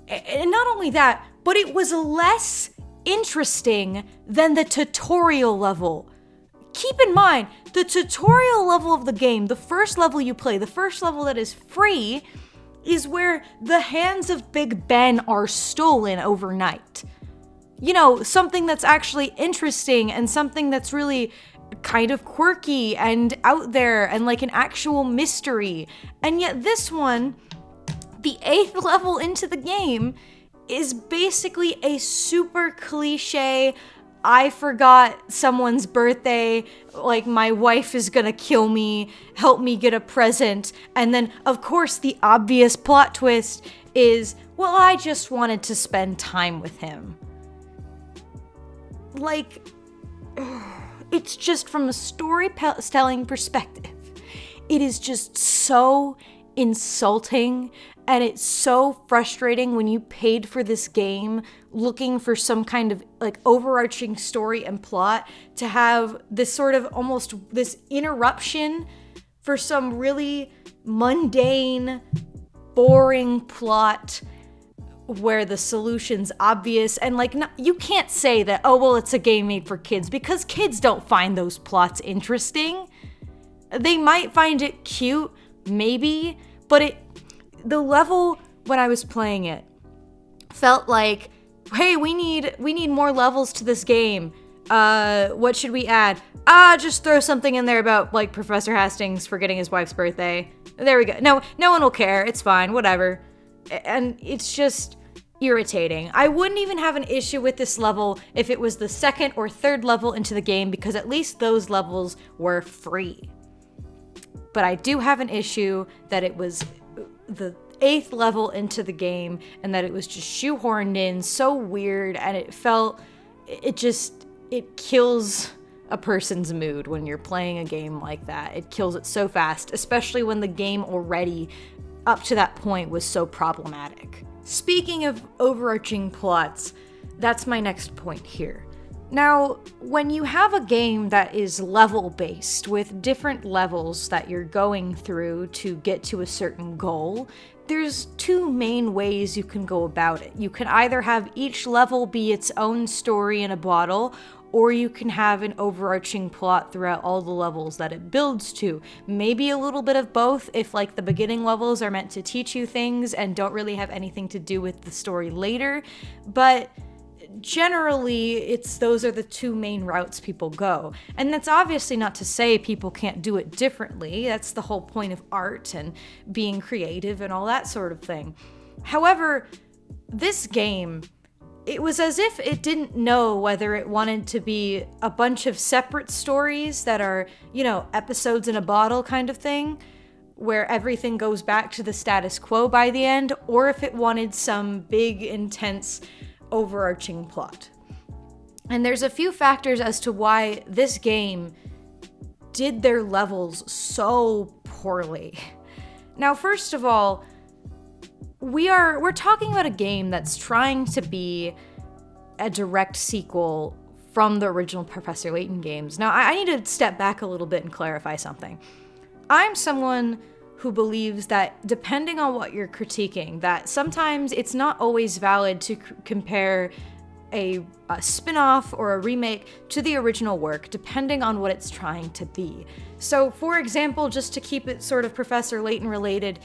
And not only that, but it was less interesting than the tutorial level. keep in mind, the tutorial level of the game, the first level you play, the first level that is free, is where the hands of Big Ben are stolen overnight. You know, something that's actually interesting and something that's really kind of quirky and out there and like an actual mystery. And yet this one, the 8th level into the game, is basically a super cliche, I forgot someone's birthday, like my wife is gonna kill me, help me get a present. And then, of course, the obvious plot twist is, well, I just wanted to spend time with him. Like, it's just from a storytelling perspective, it is just so insulting, and it's so frustrating when you paid for this game looking for some kind of like overarching story and plot to have this sort of almost this interruption for some really mundane, boring plot where the solution's obvious. And like, no, you can't say that, oh, well, it's a game made for kids, because kids don't find those plots interesting. They might find it cute, maybe, but the level when I was playing it felt like, hey, we need more levels to this game. What should we add? Just throw something in there about like Professor Hastings forgetting his wife's birthday. There we go. No one will care. It's fine. Whatever. And it's just irritating. I wouldn't even have an issue with this level if it was the 2nd or 3rd level into the game, because at least those levels were free. But I do have an issue that it was the 8th level into the game and that it was just shoehorned in so weird, and it kills a person's mood when you're playing a game like that. It kills it so fast, especially when the game already up to that point was so problematic. Speaking of overarching plots, that's my next point here. Now, when you have a game that is level-based with different levels that you're going through to get to a certain goal, there's 2 main ways you can go about it. You can either have each level be its own story in a bottle, or you can have an overarching plot throughout all the levels that it builds to. Maybe a little bit of both if like the beginning levels are meant to teach you things and don't really have anything to do with the story later, but generally those are the 2 main routes people go. And that's obviously not to say people can't do it differently. That's the whole point of art and being creative and all that sort of thing. However, this game, it was as if it didn't know whether it wanted to be a bunch of separate stories that are, episodes in a bottle kind of thing, where everything goes back to the status quo by the end, or if it wanted some big, intense, overarching plot. And there's a few factors as to why this game did their levels so poorly. Now, first of all, we're talking about a game that's trying to be a direct sequel from the original Professor Layton games. Now, I need to step back a little bit and clarify something. I'm someone who believes that depending on what you're critiquing, that sometimes it's not always valid to compare a spin-off or a remake to the original work, depending on what it's trying to be. So, for example, just to keep it sort of Professor Layton related,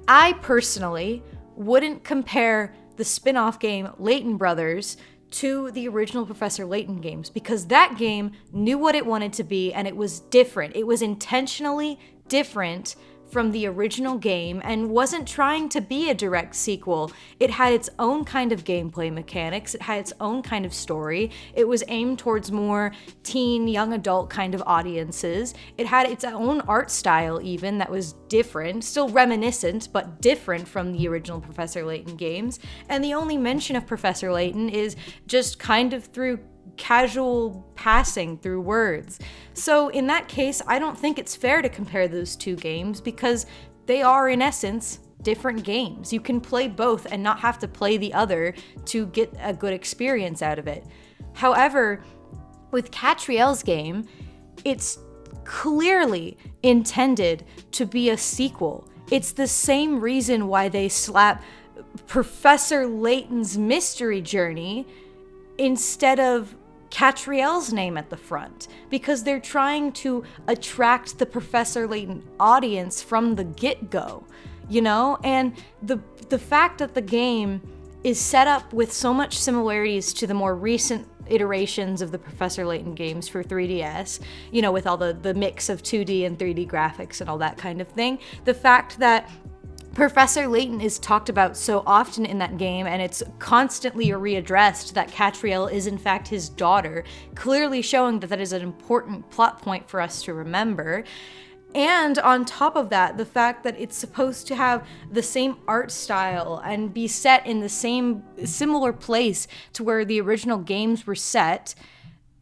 I personally wouldn't compare the spin-off game Layton Brothers to the original Professor Layton games, because that game knew what it wanted to be and it was different. It was intentionally different from the original game and wasn't trying to be a direct sequel. It had its own kind of gameplay mechanics. It had its own kind of story. It was aimed towards more teen, young adult kind of audiences. It had its own art style even that was different, still reminiscent, but different from the original Professor Layton games. And the only mention of Professor Layton is just kind of through casual passing through words. So in that case, I don't think it's fair to compare those 2 games, because they are in essence different games. You can play both and not have to play the other to get a good experience out of it. However, with Katrielle's game, it's clearly intended to be a sequel. It's the same reason why they slap Professor Layton's Mystery Journey instead of Katrielle's name at the front, because they're trying to attract the Professor Layton audience from the get-go, you know? And the fact that the game is set up with so much similarities to the more recent iterations of the Professor Layton games for 3DS, you know, with all the mix of 2D and 3D graphics and all that kind of thing. The fact that Professor Layton is talked about so often in that game, and it's constantly readdressed that Katrielle is in fact his daughter, clearly showing that that is an important plot point for us to remember. And on top of that, the fact that it's supposed to have the same art style and be set in the same similar place to where the original games were set,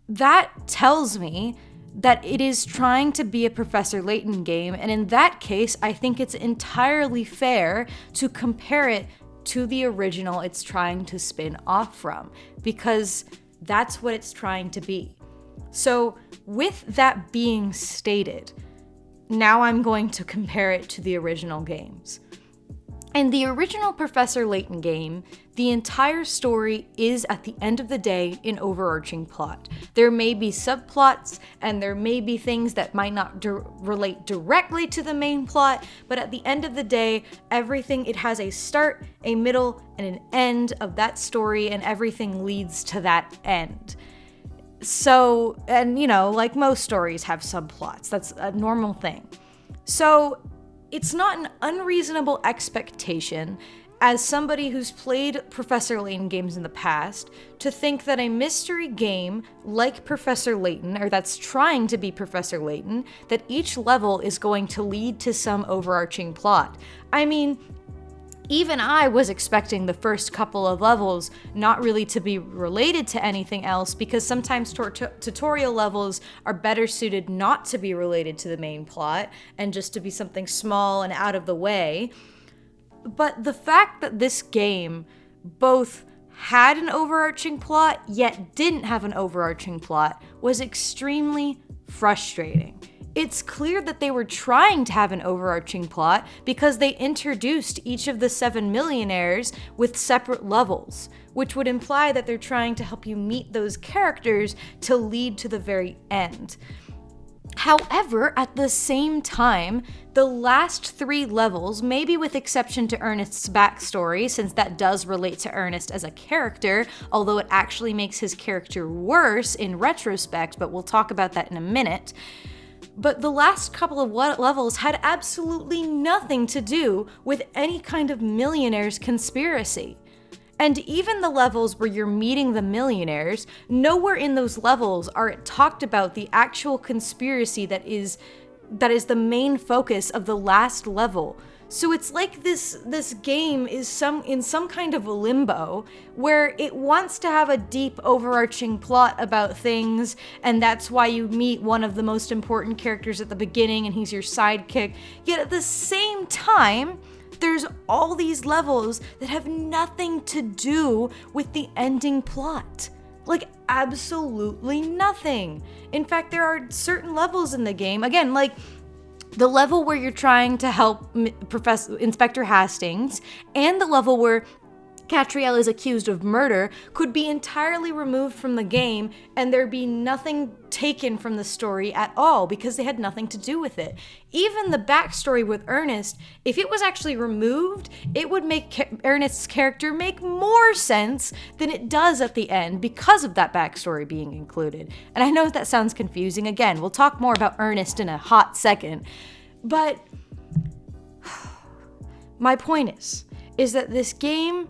that tells me that it is trying to be a Professor Layton game, and in that case, I think it's entirely fair to compare it to the original it's trying to spin off from, because that's what it's trying to be. So, with that being stated, now I'm going to compare it to the original games. In the original Professor Layton game, the entire story is, at the end of the day, an overarching plot. There may be subplots, and there may be things that might not relate directly to the main plot, but at the end of the day, it has a start, a middle, and an end of that story, and everything leads to that end. So, and you know, like most stories have subplots, that's a normal thing. So, it's not an unreasonable expectation, as somebody who's played Professor Layton games in the past, to think that a mystery game like Professor Layton, or that's trying to be Professor Layton, that each level is going to lead to some overarching plot. I mean, even I was expecting the first couple of levels not really to be related to anything else, because sometimes tutorial levels are better suited not to be related to the main plot and just to be something small and out of the way. But the fact that this game both had an overarching plot yet didn't have an overarching plot was extremely frustrating. It's clear that they were trying to have an overarching plot because they introduced each of the 7 millionaires with separate levels, which would imply that they're trying to help you meet those characters to lead to the very end. However, at the same time, the last 3 levels, maybe with exception to Ernest's backstory, since that does relate to Ernest as a character, although it actually makes his character worse in retrospect, but we'll talk about that in a minute. But the last couple of levels had absolutely nothing to do with any kind of millionaires conspiracy. And even the levels where you're meeting the millionaires, nowhere in those levels are it talked about the actual conspiracy that is the main focus of the last level. So it's like this game is in some kind of a limbo where it wants to have a deep overarching plot about things, and that's why you meet one of the most important characters at the beginning and he's your sidekick. Yet at the same time, there's all these levels that have nothing to do with the ending plot. Like, absolutely nothing. In fact, there are certain levels in the game, again, like the level where you're trying to help Inspector Hastings and the level where Katrielle is accused of murder could be entirely removed from the game and there be nothing taken from the story at all because they had nothing to do with it. Even the backstory with Ernest, if it was actually removed, it would make Ernest's character make more sense than it does at the end because of that backstory being included. And I know that sounds confusing. Again, we'll talk more about Ernest in a hot second. But my point is that this game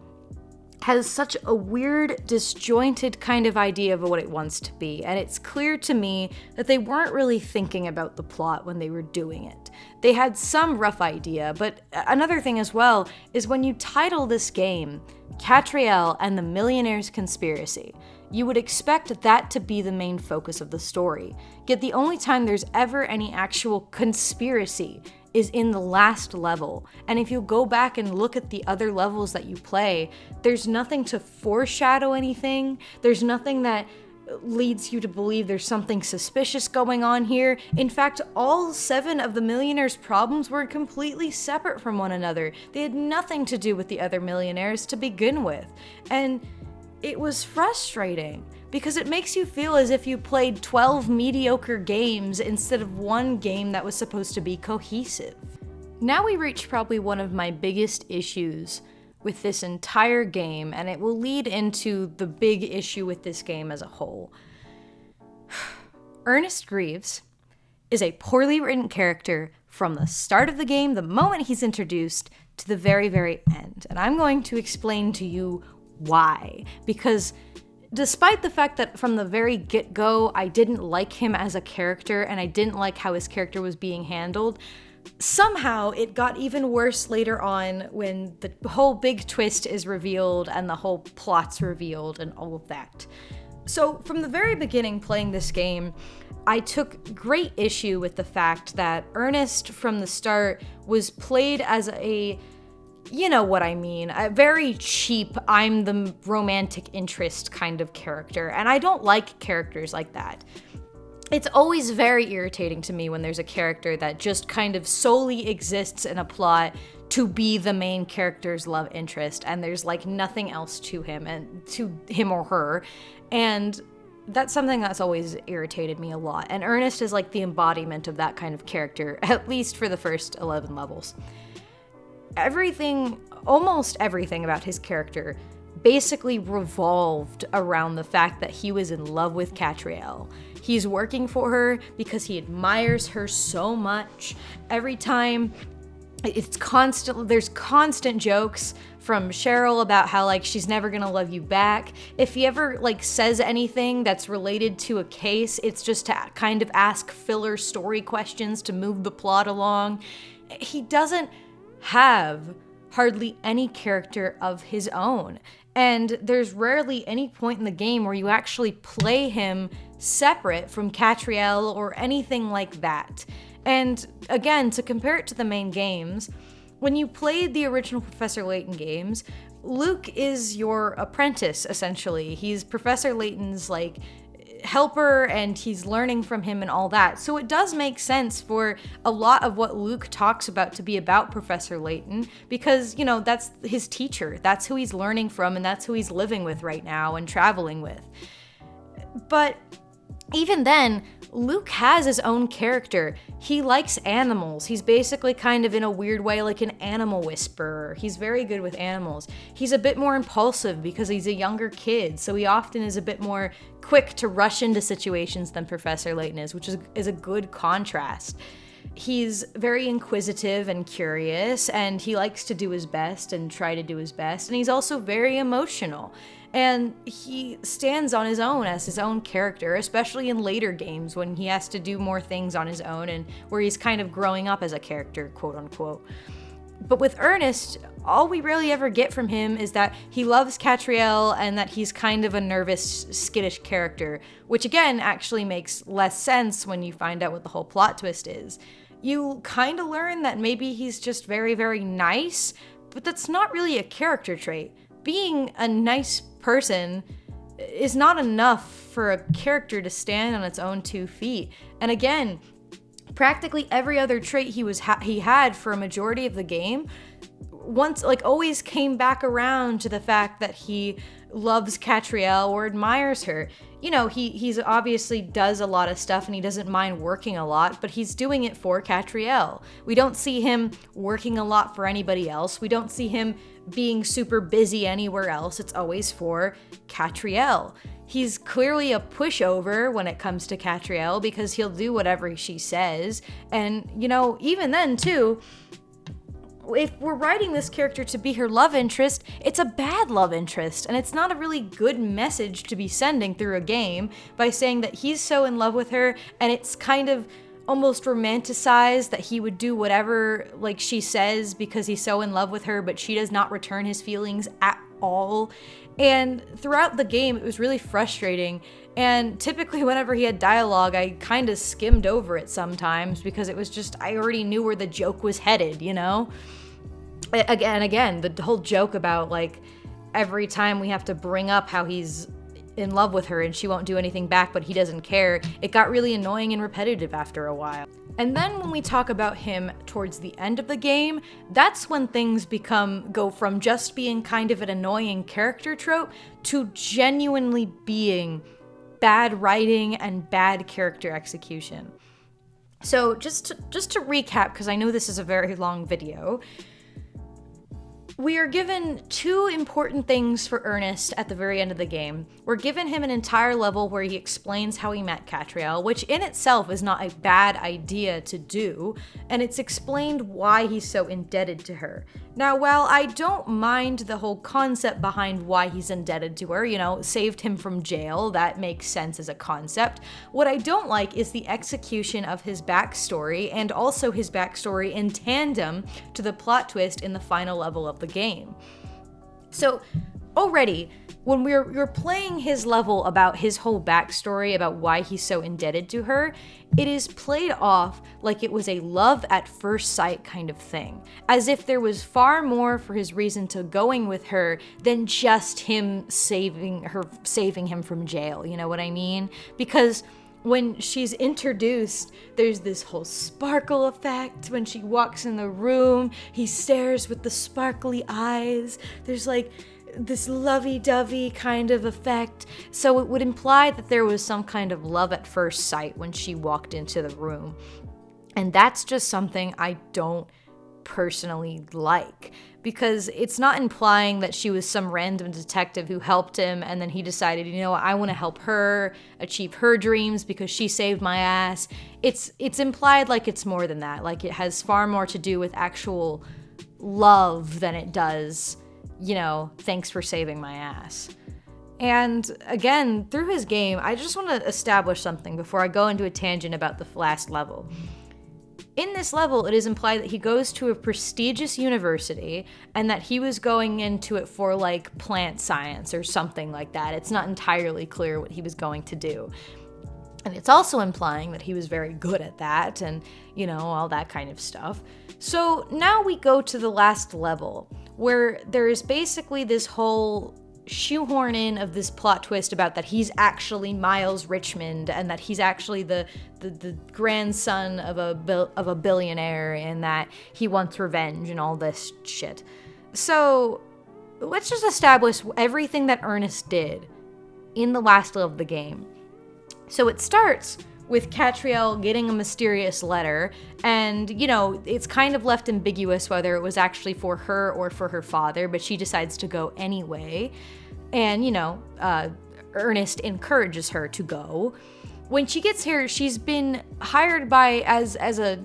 has such a weird, disjointed kind of idea of what it wants to be, and it's clear to me that they weren't really thinking about the plot when they were doing it. They had some rough idea, but another thing as well is when you title this game Katrielle and the Millionaires Conspiracy, you would expect that to be the main focus of the story. Yet the only time there's ever any actual conspiracy is in the last level. And if you go back and look at the other levels that you play, there's nothing to foreshadow anything. There's nothing that leads you to believe there's something suspicious going on here. In fact, all 7 of the millionaires' problems were completely separate from one another. They had nothing to do with the other millionaires to begin with. And it was frustrating because it makes you feel as if you played 12 mediocre games instead of one game that was supposed to be cohesive. Now we reach probably one of my biggest issues with this entire game, and it will lead into the big issue with this game as a whole. Ernest Grieves is a poorly written character from the start of the game, the moment he's introduced, to the very, very end. And I'm going to explain to you why. Because despite the fact that from the very get-go, I didn't like him as a character and I didn't like how his character was being handled, somehow it got even worse later on when the whole big twist is revealed and the whole plot's revealed and all of that. So from the very beginning playing this game, I took great issue with the fact that Ernest from the start was played as a, you know what I mean, a very cheap, I'm the romantic interest kind of character, and I don't like characters like that. It's always very irritating to me when there's a character that just kind of solely exists in a plot to be the main character's love interest, and there's like nothing else to him or her, and that's something that's always irritated me a lot. And Ernest is like the embodiment of that kind of character, at least for the first 11 levels. Almost everything about his character basically revolved around the fact that he was in love with Katrielle. He's working for her because he admires her so much. Every time there's constant jokes from Sheryl about how like she's never gonna love you back. If he ever like says anything that's related to a case, it's just to kind of ask filler story questions to move the plot along. He doesn't have hardly any character of his own. And there's rarely any point in the game where you actually play him separate from Katrielle or anything like that. And again, to compare it to the main games, when you played the original Professor Layton games, Luke is your apprentice, essentially. He's Professor Layton's, like, helper, and he's learning from him and all that. So it does make sense for a lot of what Luke talks about to be about Professor Layton, because, you know, that's his teacher. That's who he's learning from, and that's who he's living with right now and traveling with. But even then, Luke has his own character. He likes animals. He's basically kind of in a weird way like an animal whisperer. He's very good with animals. He's a bit more impulsive because he's a younger kid, so he often is a bit more quick to rush into situations than Professor Layton is, which is a good contrast. He's very inquisitive and curious, and he likes to do his best and try to do his best, and he's also very emotional. And he stands on his own as his own character, especially in later games when he has to do more things on his own and where he's kind of growing up as a character, quote unquote. But with Ernest, all we really ever get from him is that he loves Katrielle and that he's kind of a nervous, skittish character, which again actually makes less sense when you find out what the whole plot twist is. You kind of learn that maybe he's just very, very nice, but that's not really a character trait. Being a nice person is not enough for a character to stand on its own 2 feet. And again, practically every other trait he had for a majority of the game always came back around to the fact that he loves Katrielle or admires her. You know, he's obviously does a lot of stuff and he doesn't mind working a lot, but he's doing it for Katrielle. We don't see him working a lot for anybody else. We don't see him being super busy anywhere else. It's always for Katrielle. He's clearly a pushover when it comes to Katrielle because he'll do whatever she says. And, you know, even then too, if we're writing this character to be her love interest, it's a bad love interest, and it's not a really good message to be sending through a game by saying that he's so in love with her, and it's kind of almost romanticized that he would do whatever like she says because he's so in love with her, but she does not return his feelings at all. And throughout the game, it was really frustrating. And typically whenever he had dialogue, I kind of skimmed over it sometimes because it was just, I already knew where the joke was headed, you know? Again, the whole joke about like every time we have to bring up how he's in love with her and she won't do anything back, but he doesn't care. It got really annoying and repetitive after a while. And then when we talk about him towards the end of the game, that's when things go from just being kind of an annoying character trope to genuinely being bad writing and bad character execution. So just to recap, because I know this is a very long video, we are given two important things for Ernest at the very end of the game. We're given him an entire level where he explains how he met Katrielle, which in itself is not a bad idea to do, and it's explained why he's so indebted to her. Now, while I don't mind the whole concept behind why he's indebted to her, saved him from jail, that makes sense as a concept, what I don't like is the execution of his backstory, and also his backstory in tandem to the plot twist in the final level of the game. So already, when we're playing his level about his whole backstory, about why he's so indebted to her, it is played off like it was a love at first sight kind of thing, as if there was far more for his reason to going with her than just him saving him from jail, you know what I mean? Because when she's introduced, there's this whole sparkle effect. When she walks in the room, he stares with the sparkly eyes. There's like this lovey-dovey kind of effect. So it would imply that there was some kind of love at first sight when she walked into the room. And that's just something I don't personally like, because it's not implying that she was some random detective who helped him and then he decided, I want to help her achieve her dreams because she saved my ass. It's implied like it's more than that, like it has far more to do with actual love than it does, thanks for saving my ass. And again, through his game, I just want to establish something before I go into a tangent about the last level. In this level, it is implied that he goes to a prestigious university and that he was going into it for like plant science or something like that. It's not entirely clear what he was going to do. And it's also implying that he was very good at that and, all that kind of stuff. So now we go to the last level, where there is basically this whole shoehorn in of this plot twist about that he's actually Miles Richmond and that he's actually the grandson of a billionaire and that he wants revenge and all this shit. So let's just establish everything that Ernest did in the last level of the game. So it starts with Katrielle getting a mysterious letter, and, it's kind of left ambiguous whether it was actually for her or for her father, but she decides to go anyway. And, Ernest encourages her to go. When she gets here, she's been hired as a,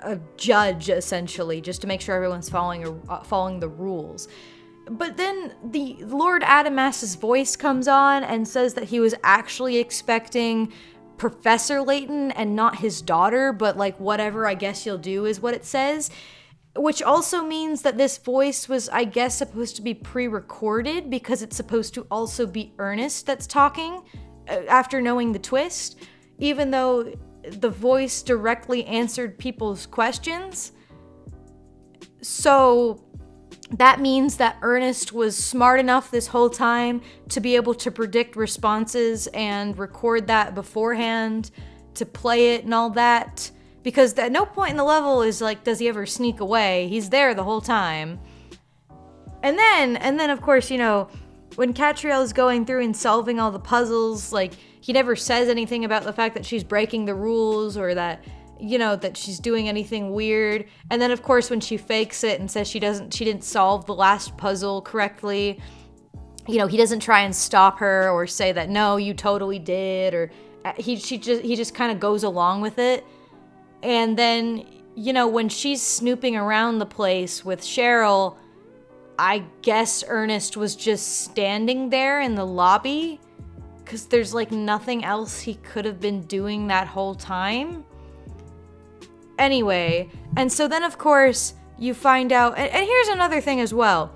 a judge, essentially, just to make sure everyone's following the rules. But then the Lord Adamas's voice comes on and says that he was actually expecting Professor Layton and not his daughter, but like whatever I guess you'll do is what it says. Which also means that this voice was, I guess, supposed to be pre-recorded because it's supposed to also be Ernest that's talking after knowing the twist, even though the voice directly answered people's questions. So that means that Ernest was smart enough this whole time to be able to predict responses and record that beforehand to play it and all that. Because at no point in the level is like, does he ever sneak away? He's there the whole time. And then of course, when Katrielle is going through and solving all the puzzles, like, he never says anything about the fact that she's breaking the rules or that, that she's doing anything weird. And then of course, when she fakes it and says she didn't solve the last puzzle correctly, he doesn't try and stop her or say that, no, you totally did, or he just kind of goes along with it. And then, when she's snooping around the place with Sheryl, I guess Ernest was just standing there in the lobby because there's like nothing else he could have been doing that whole time. Anyway, and so then of course you find out, and here's another thing as well.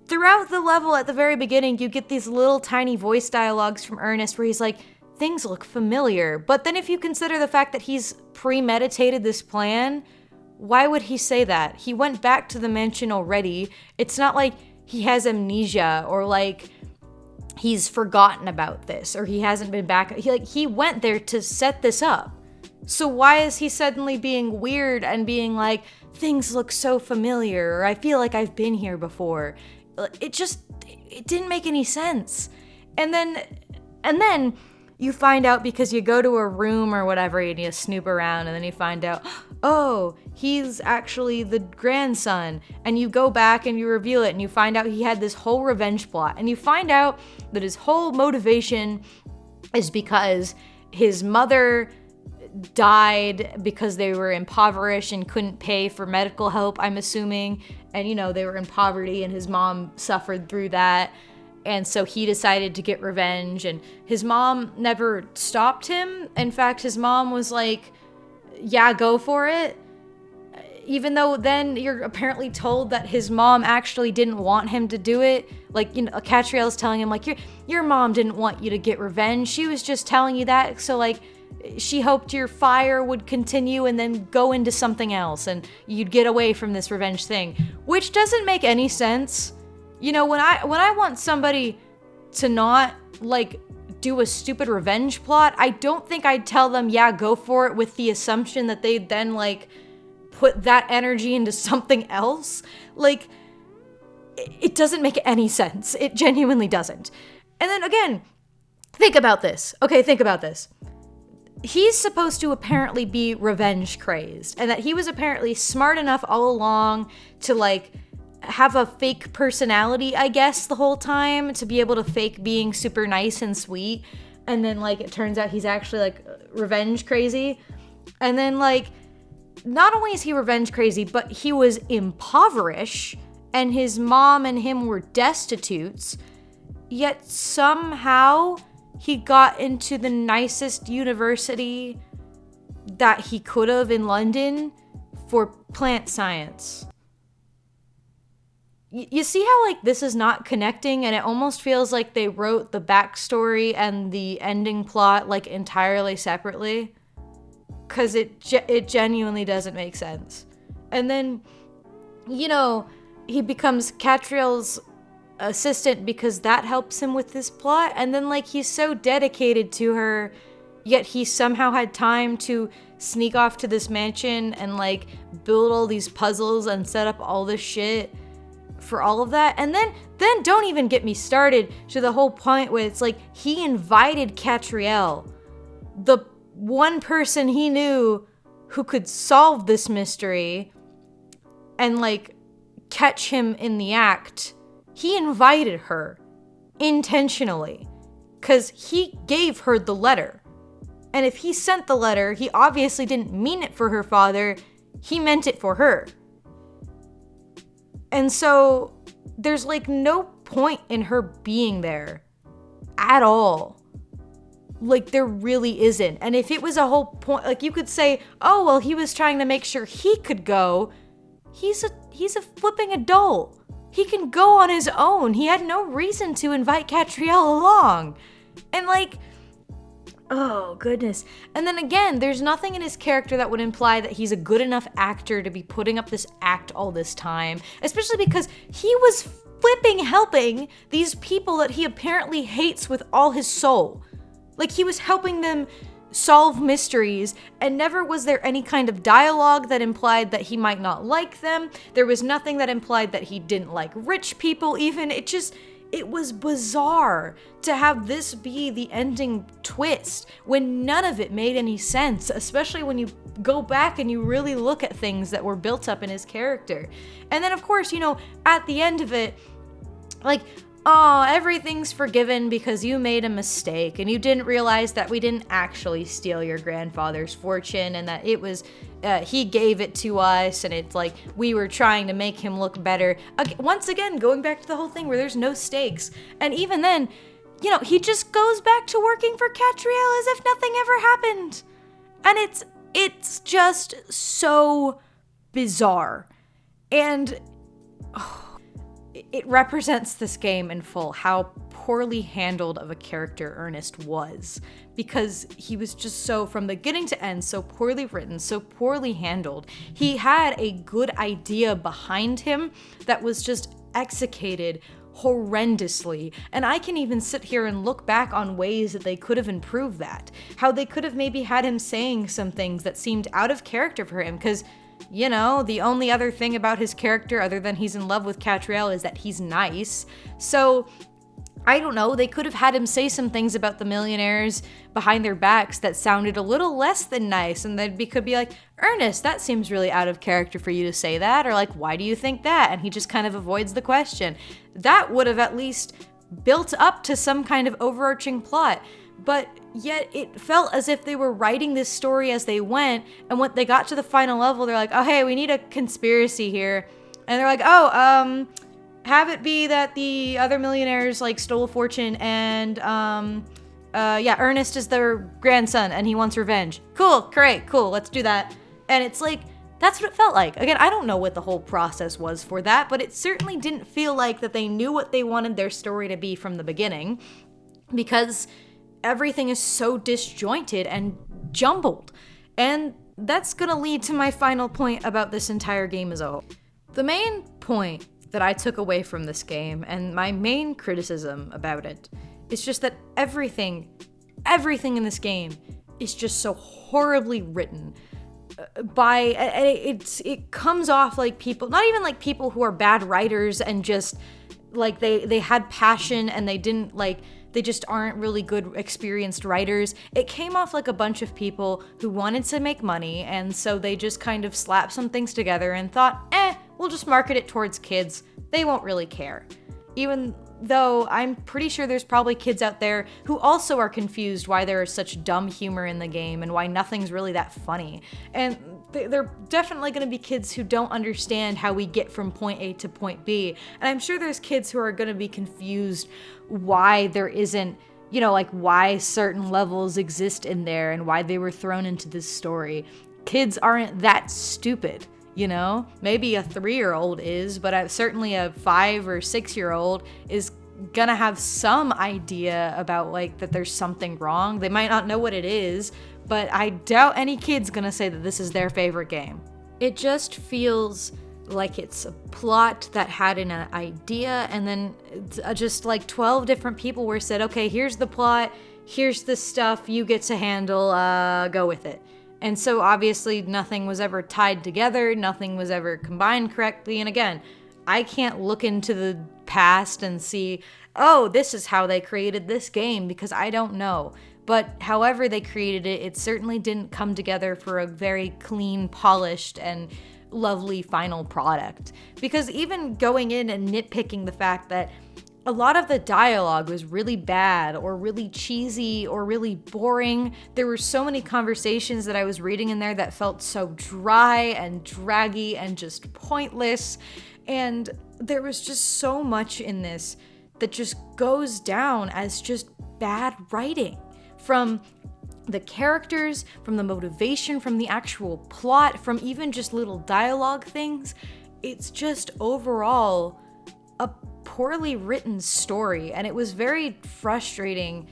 Throughout the level at the very beginning, you get these little tiny voice dialogues from Ernest where he's like, things look familiar. But then if you consider the fact that he's premeditated this plan, why would he say that? He went back to the mansion already. It's not like he has amnesia or like he's forgotten about this or he hasn't been back. He went there to set this up. So why is he suddenly being weird and being like, things look so familiar, or I feel like I've been here before? It didn't make any sense. And then you find out, because you go to a room or whatever and you snoop around, and then you find out, oh, he's actually the grandson. And you go back and you reveal it, and you find out he had this whole revenge plot. And you find out that his whole motivation is because his mother died because they were impoverished and couldn't pay for medical help, I'm assuming. And, they were in poverty, and his mom suffered through that. And so he decided to get revenge, and his mom never stopped him. In fact, his mom was like, yeah, go for it. Even though then you're apparently told that his mom actually didn't want him to do it. Like, Katrielle's telling him, like, your mom didn't want you to get revenge. She was just telling you that so, like, she hoped your fire would continue and then go into something else and you'd get away from this revenge thing, which doesn't make any sense. When I want somebody to not, like, do a stupid revenge plot, I don't think I'd tell them, yeah, go for it, with the assumption that they'd then, like, put that energy into something else. Like, it doesn't make any sense. It genuinely doesn't. And then again, think about this. Okay, think about this. He's supposed to apparently be revenge crazed, and that he was apparently smart enough all along to, like, have a fake personality, I guess, the whole time, to be able to fake being super nice and sweet. And then, like, it turns out he's actually, like, revenge crazy. And then, like, not only is he revenge crazy, but he was impoverished, and his mom and him were destitutes, yet somehow he got into the nicest university that he could have in London for plant science. You see how, like, this is not connecting, and it almost feels like they wrote the backstory and the ending plot, like, entirely separately? Because it genuinely doesn't make sense. And then, he becomes Katrielle's assistant because that helps him with this plot. And then, like, he's so dedicated to her, yet he somehow had time to sneak off to this mansion and, like, build all these puzzles and set up all this shit for all of that. And then don't even get me started to the whole point where it's like he invited Katrielle, the one person he knew who could solve this mystery and, like, catch him in the act. He invited her intentionally because he gave her the letter. And if he sent the letter, he obviously didn't mean it for her father. He meant it for her. And so there's, like, no point in her being there at all. Like, there really isn't. And if it was a whole point, like, you could say, oh, well, he was trying to make sure he could go. He's a flipping adult. He can go on his own. He had no reason to invite Katrielle along. And, like, oh, goodness. And then again, there's nothing in his character that would imply that he's a good enough actor to be putting up this act all this time, especially because he was flipping helping these people that he apparently hates with all his soul. Like, he was helping them solve mysteries, and never was there any kind of dialogue that implied that he might not like them. There was nothing that implied that he didn't like rich people even. It was bizarre to have this be the ending twist when none of it made any sense, especially when you go back and you really look at things that were built up in his character. And then, of course, at the end of it, like, oh, everything's forgiven because you made a mistake and you didn't realize that we didn't actually steal your grandfather's fortune and that it was, he gave it to us and it's like we were trying to make him look better. Once again, going back to the whole thing where there's no stakes. And even then, he just goes back to working for Katrielle as if nothing ever happened. And it's just so bizarre. And it represents this game in full, how poorly handled of a character Ernest was, because he was just so, from beginning to end, so poorly written, so poorly handled. He had a good idea behind him that was just executed horrendously. And I can even sit here and look back on ways that they could have improved that. How they could have maybe had him saying some things that seemed out of character for him, because you know, the only other thing about his character other than he's in love with Katrielle is that he's nice. So I don't know, they could have had him say some things about the millionaires behind their backs that sounded a little less than nice, and then could be like, Ernest, that seems really out of character for you to say that, or like, why do you think that? And he just kind of avoids the question. That would have at least built up to some kind of overarching plot. But yet it felt as if they were writing this story as they went, and when they got to the final level, they're like, oh, hey, we need a conspiracy here. And they're like, have it be that the other millionaires, like, stole a fortune, and, Ernest is their grandson, and he wants revenge. Cool, great, cool, let's do that. And it's like, that's what it felt like. Again, I don't know what the whole process was for that, but it certainly didn't feel like that they knew what they wanted their story to be from the beginning, because everything is so disjointed and jumbled. And that's gonna lead to my final point about this entire game as a whole. The main point that I took away from this game, and my main criticism about it, is just that everything in this game is just so horribly written. It comes off like people, not even like people who are bad writers and just like they had passion and they just aren't really good experienced writers. It came off like a bunch of people who wanted to make money, and so they just kind of slapped some things together and thought, we'll just market it towards kids. They won't really care. Even though I'm pretty sure there's probably kids out there who also are confused why there is such dumb humor in the game and why nothing's really that funny. And they're definitely going to be kids who don't understand how we get from point A to point B. And I'm sure there's kids who are going to be confused why there isn't, you know, like why certain levels exist in there and why they were thrown into this story. Kids aren't that stupid. You know, maybe a 3-year-old is, but certainly a 5 or 6-year-old is gonna have some idea about like that there's something wrong. They might not know what it is, but I doubt any kid's gonna say that this is their favorite game. It just feels like it's a plot that had an idea, and then just like 12 different people were said, okay, here's the plot, here's the stuff you get to handle, go with it. And so obviously nothing was ever tied together, nothing was ever combined correctly. And again, I can't look into the past and see, oh, this is how they created this game, because I don't know. But however they created it, it certainly didn't come together for a very clean, polished, and lovely final product. Because even going in and nitpicking the fact that a lot of the dialogue was really bad or really cheesy or really boring. There were so many conversations that I was reading in there that felt so dry and draggy and just pointless. And there was just so much in this that just goes down as just bad writing. From the characters, from the motivation, from the actual plot, from even just little dialogue things. It's just overall a poorly written story, and it was very frustrating,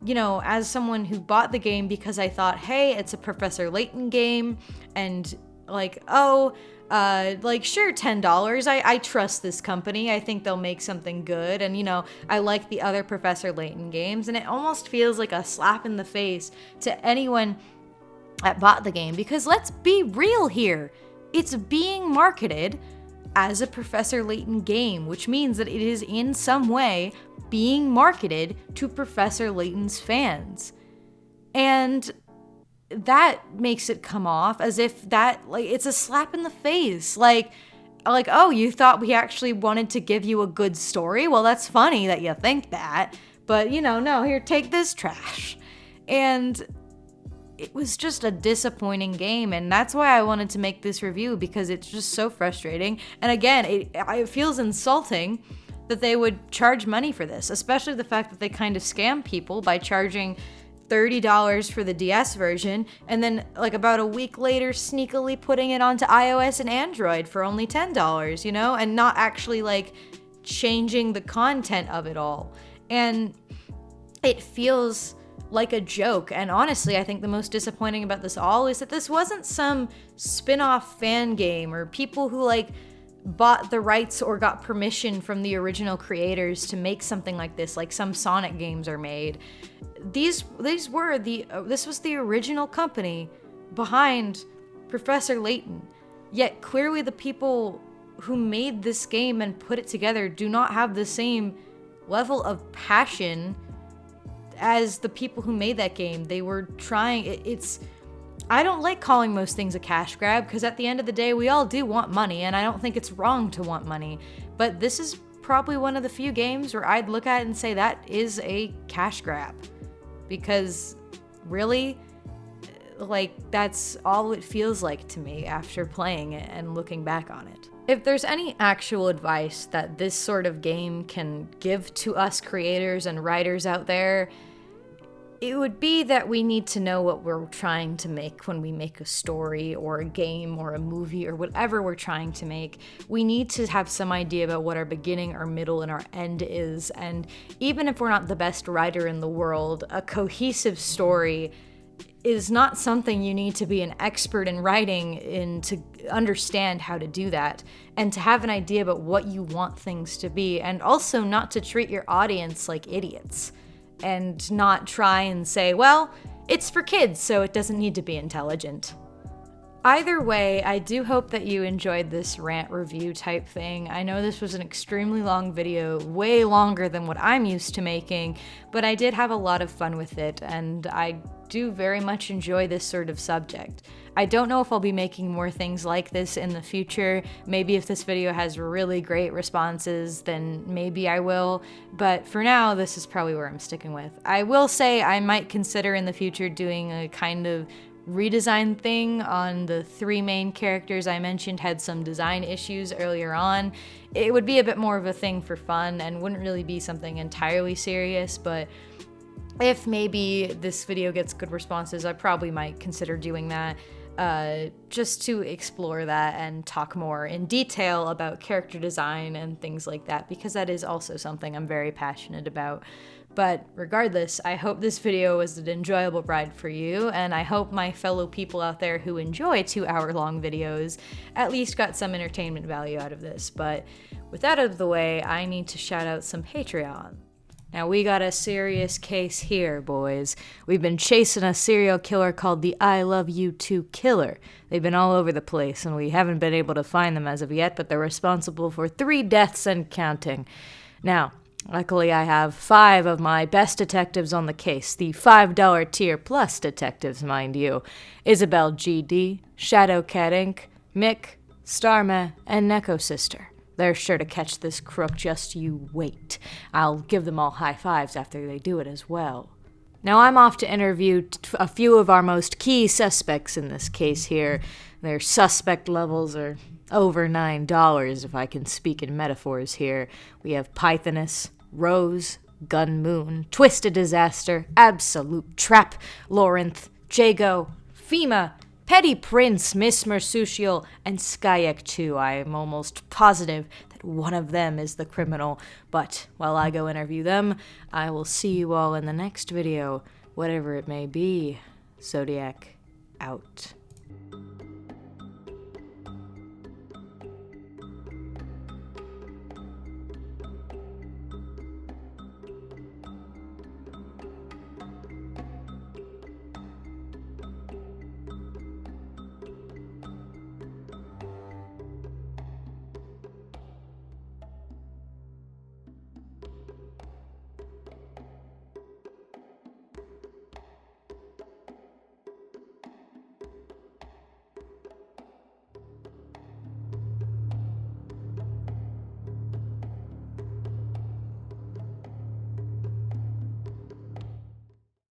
you know, as someone who bought the game because I thought, hey, it's a Professor Layton game, and like, sure, $10, I trust this company, I think they'll make something good, and you know, I like the other Professor Layton games, and it almost feels like a slap in the face to anyone that bought the game, because let's be real here, it's being marketed as a Professor Layton game, which means that it is in some way being marketed to Professor Layton's fans. And that makes it come off as if that, like, it's a slap in the face. Like, oh, you thought we actually wanted to give you a good story? Well, that's funny that you think that, but you know, no, here, take this trash. And it was just a disappointing game, and that's why I wanted to make this review, because it's just so frustrating. And again, it feels insulting that they would charge money for this, especially the fact that they kind of scam people by charging $30 for the DS version, and then like about a week later sneakily putting it onto iOS and Android for only $10, you know, and not actually like changing the content of it all. And it feels like a joke. And honestly, I think the most disappointing about this all is that this wasn't some spin-off fan game or people who like bought the rights or got permission from the original creators to make something like this, like some Sonic games are made. This was the original company behind Professor Layton. Yet clearly the people who made this game and put it together do not have the same level of passion as the people who made that game. They were trying, I don't like calling most things a cash grab, because at the end of the day, we all do want money, and I don't think it's wrong to want money. But this is probably one of the few games where I'd look at it and say that is a cash grab. Because really, like, that's all it feels like to me after playing it and looking back on it. If there's any actual advice that this sort of game can give to us creators and writers out there, it would be that we need to know what we're trying to make when we make a story or a game or a movie or whatever we're trying to make. We need to have some idea about what our beginning, our middle, and our end is. And even if we're not the best writer in the world, a cohesive story is not something you need to be an expert in writing in to understand how to do that, and to have an idea about what you want things to be, and also not to treat your audience like idiots. And not try and say, well, it's for kids, so it doesn't need to be intelligent. Either way, I do hope that you enjoyed this rant review type thing. I know this was an extremely long video, way longer than what I'm used to making, but I did have a lot of fun with it, and I do very much enjoy this sort of subject. I don't know if I'll be making more things like this in the future. Maybe if this video has really great responses, then maybe I will. But for now, this is probably where I'm sticking with. I will say I might consider in the future doing a kind of redesign thing on the 3 main characters I mentioned had some design issues earlier on. It would be a bit more of a thing for fun and wouldn't really be something entirely serious, but if maybe this video gets good responses, I probably might consider doing that. Just to explore that and talk more in detail about character design and things like that, because that is also something I'm very passionate about. But regardless, I hope this video was an enjoyable ride for you, and I hope my fellow people out there who enjoy 2-hour-long videos at least got some entertainment value out of this. But with that out of the way, I need to shout out some Patreon. Now, we got a serious case here, boys. We've been chasing a serial killer called the I Love You Too Killer. They've been all over the place, and we haven't been able to find them as of yet, but they're responsible for 3 deaths and counting. Now, luckily I have 5 of my best detectives on the case, the $5 tier plus detectives, mind you. Isabel GD, Shadowcat Inc., Mick, Starma, and Neko Sister. They're sure to catch this crook, just you wait. I'll give them all high fives after they do it as well. Now I'm off to interview a few of our most key suspects in this case here. Their suspect levels are over $9, if I can speak in metaphors here. We have Pythoness, Rose, Gun Moon, Twisted Disaster, Absolute Trap, Lawrence, Jago, FEMA, Petty Prince, Miss Mercutio, and Skyek 2. I am almost positive that one of them is the criminal, but while I go interview them, I will see you all in the next video, whatever it may be. Zodiac, out.